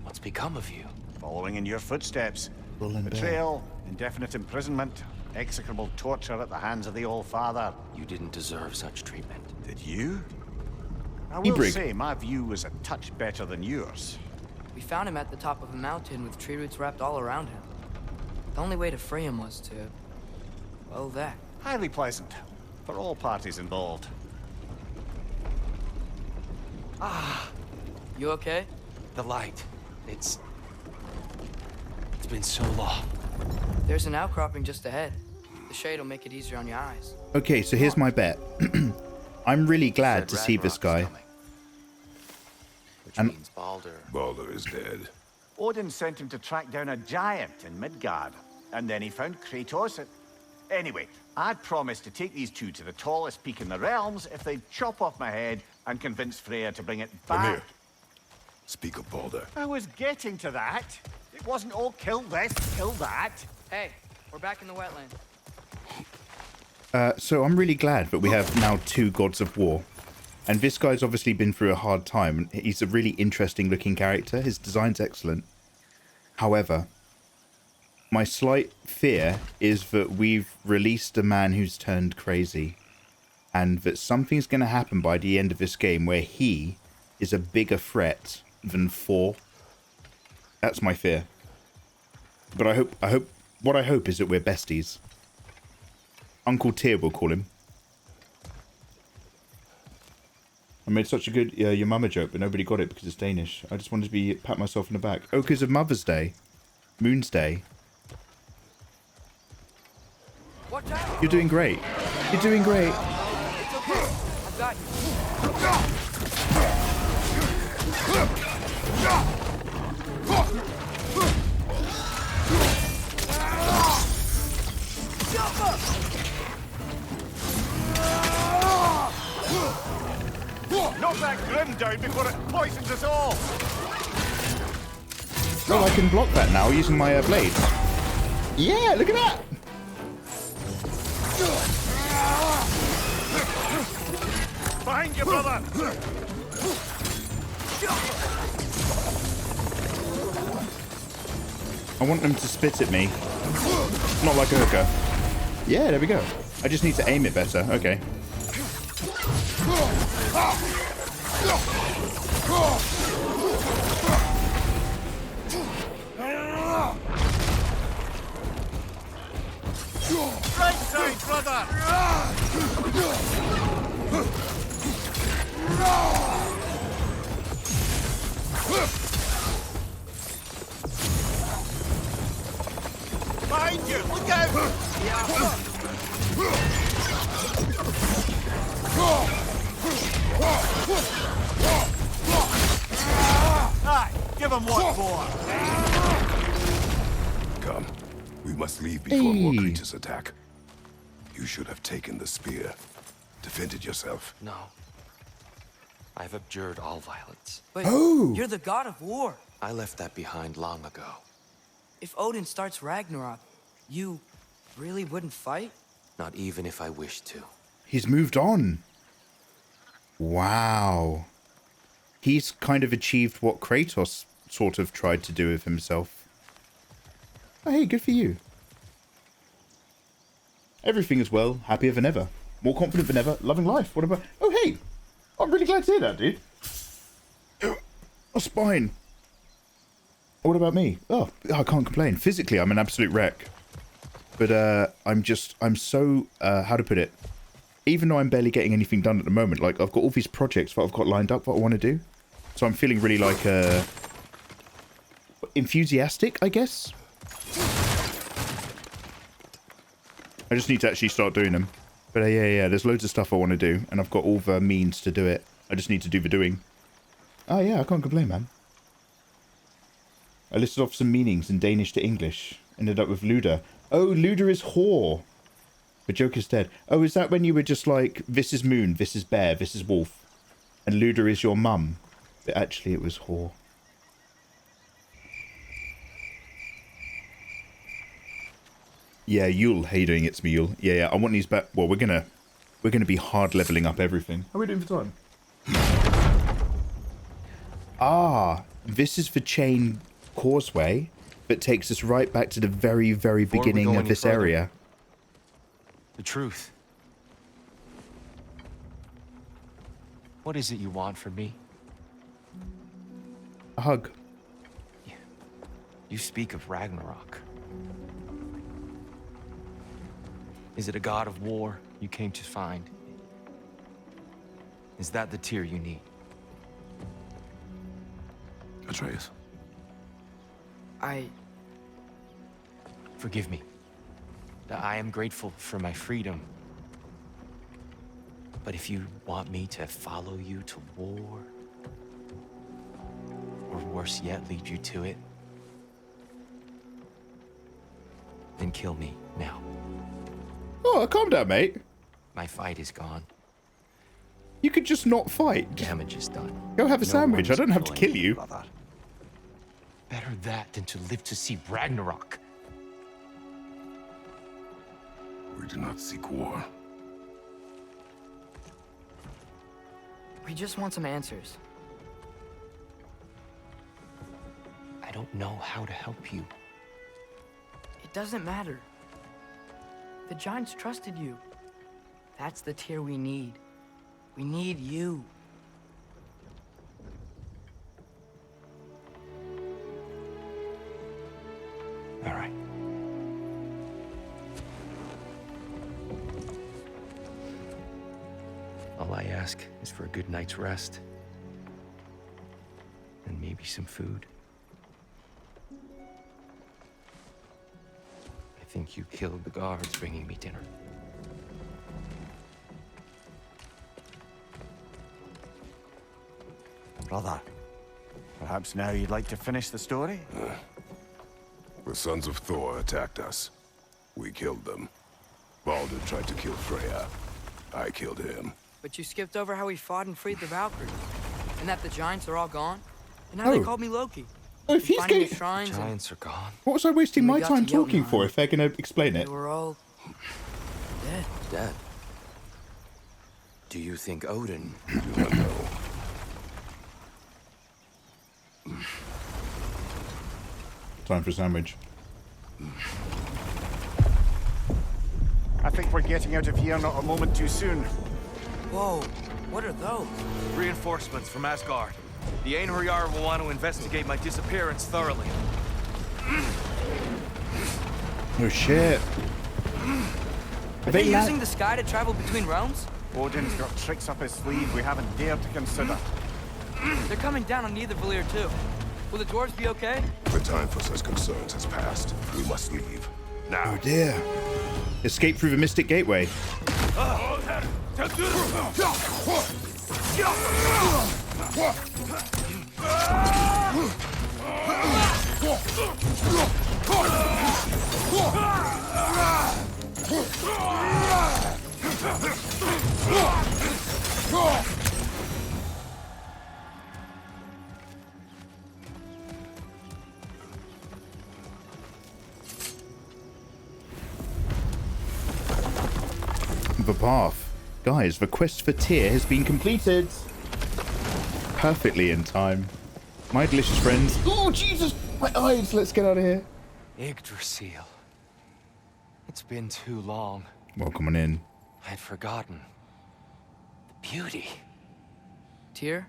what's become of you? Following in your footsteps. Bull and bear. Betrayal, indefinite imprisonment, execrable torture at the hands of the Allfather. You didn't deserve such treatment. Did you? I will Ibrig. say my view was a touch better than yours. We found him at the top of a mountain with tree roots wrapped all around him. The only way to free him was to... well, that. Highly pleasant for all parties involved. You okay? The light. It's been so long. There's an outcropping just ahead. The shade will make it easier on your eyes. Okay, so here's my bet. I'm really glad to Said see this Ragnarok's guy. coming, which And- means Baldur. Baldur is dead. Odin sent him to track down a giant in Midgard, and then he found Kratos. Anyway, I'd promised to take these two to the tallest peak in the realms if they'd chop off my head and convince Freya to bring it back. Mimir, speak of Baldur. I was getting to that. It wasn't all kill this, kill that. Hey, we're back in the wetland. So I'm really glad that we have now 2 Gods of War. And this guy's obviously been through a hard time. He's a really interesting looking character. His design's excellent. However, my slight fear is that we've released a man who's turned crazy. And that something's going to happen by the end of this game where he is a bigger threat than Thor. That's my fear. But what I hope is that we're besties. Uncle Tyr, we'll call him. I made such a good your mama joke, but nobody got it because it's Danish. I just wanted to pat myself in the back. Oh, because of Mother's Day. Moon's Day. Watch out! You're doing great. You're doing great. It's okay. I've got you. Knock that grim down before it poisons us all! Oh, I can block that now using my blades. Yeah, look at that! Behind you, brother! I want them to spit at me. Not like Urka. Yeah, there we go. I just need to aim it better. Okay. Right side, brother! Behind you! Look out! Aye, give him what for! Come. We must leave before more Hey. creatures attack. You should have taken the spear. Defended yourself. No. I've abjured all violence. But Oh. you're the God of War. I left that behind long ago. If Odin starts Ragnarok, you really wouldn't fight? Not even if I wished to. He's moved on. Wow. He's kind of achieved what Kratos sort of tried to do with himself. Oh, hey, good for you. Everything is well, happier than ever. More confident than ever, loving life. What about... Oh, hey. I'm really glad to hear that, dude. A spine. What about me? Oh, I can't complain. Physically, I'm an absolute wreck. But I'm so, how to put it? Even though I'm barely getting anything done at the moment, like, I've got all these projects that I've got lined up that I want to do. So I'm feeling really, like, enthusiastic, I guess? I just need to actually start doing them. But yeah, there's loads of stuff I want to do, and I've got all the means to do it. I just need to do the doing. Oh yeah, I can't complain, man. I listed off some meanings in Danish to English. Ended up with Luda. Oh, Luda is whore. The joke is dead. Oh, is that when you were just like, this is moon, this is bear, this is wolf, and Luda is your mum? But actually it was whore. Yeah, Yule. How you doing? It's me, Yule. Yeah, I want these back. Well, we're gonna be hard leveling up everything. How are we doing for time? Ah, this is the chain causeway that takes us right back to the very, very Before we beginning go of any this further, area. The truth. What is it you want from me? A hug. You speak of Ragnarok. Is it a god of war you came to find? Is that the tear you need? Atreus. Forgive me. I am grateful for my freedom. But if you want me to follow you to war, or worse yet, lead you to it, then kill me now. Oh, calm down, mate. My fight is gone. You could just not fight. Damage is done. Go have a sandwich. I one's don't have to blame, kill you. brother. Better that than to live to see Ragnarok. We do not seek war. We just want some answers. I don't know how to help you. It doesn't matter. The giants trusted you. That's the tear we need. We need you. All right. All I ask is for a good night's rest. And maybe some food. I think you killed the guards bringing me dinner. Brother, perhaps now you'd like to finish the story? The sons of Thor attacked us. We killed them. Baldur tried to kill Freya. I killed him. but you skipped over how we fought and freed the Valkyries. And that the giants are all gone. And how they called me Loki. Oh, if he's Finding the getting... shrines and Giants are gone. What was I wasting And my we got time to talking Jotunheim. for if they're going to explain it? they were all dead. Dead. Do you think Odin? I do not know. Time for a sandwich. I think we're getting out of here not a moment too soon. Whoa, what are those? Reinforcements from Asgard. The Einherjar will want to investigate my disappearance thoroughly. Oh shit. Are they using the sky to travel between realms? Odin's got tricks up his sleeve we haven't dared to consider. They're coming down on Nidavellir too. Will the dwarves be okay? The time for such concerns has passed. We must leave. Now. Oh dear. Escape through the Mystic Gateway. The path. Guys, the quest for Tyr has been completed. Perfectly in time. My delicious friends. Oh, Jesus! My eyes! Let's get out of here. Yggdrasil. It's been too long. Welcome on in. I'd forgotten. The beauty. Tyr,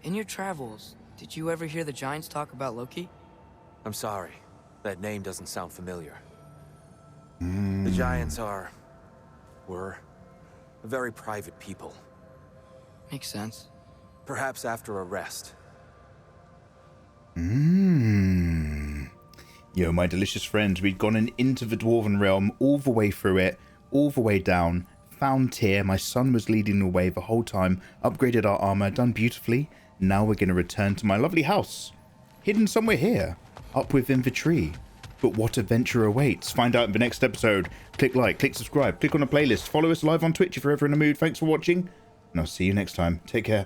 in your travels, did you ever hear the giants talk about Loki? I'm sorry. That name doesn't sound familiar. The giants were a very private people. Makes sense. Perhaps after a rest. Yo, my delicious friends, we'd gone into the Dwarven realm, all the way through it, all the way down, found Tyr, my son was leading the way the whole time, upgraded our armor, done beautifully. Now we're going to return to my lovely house, hidden somewhere here, up within the tree. But what adventure awaits? Find out in the next episode. Click like, click subscribe, click on the playlist, follow us live on Twitch if you're ever in the mood. Thanks for watching, and I'll see you next time. Take care.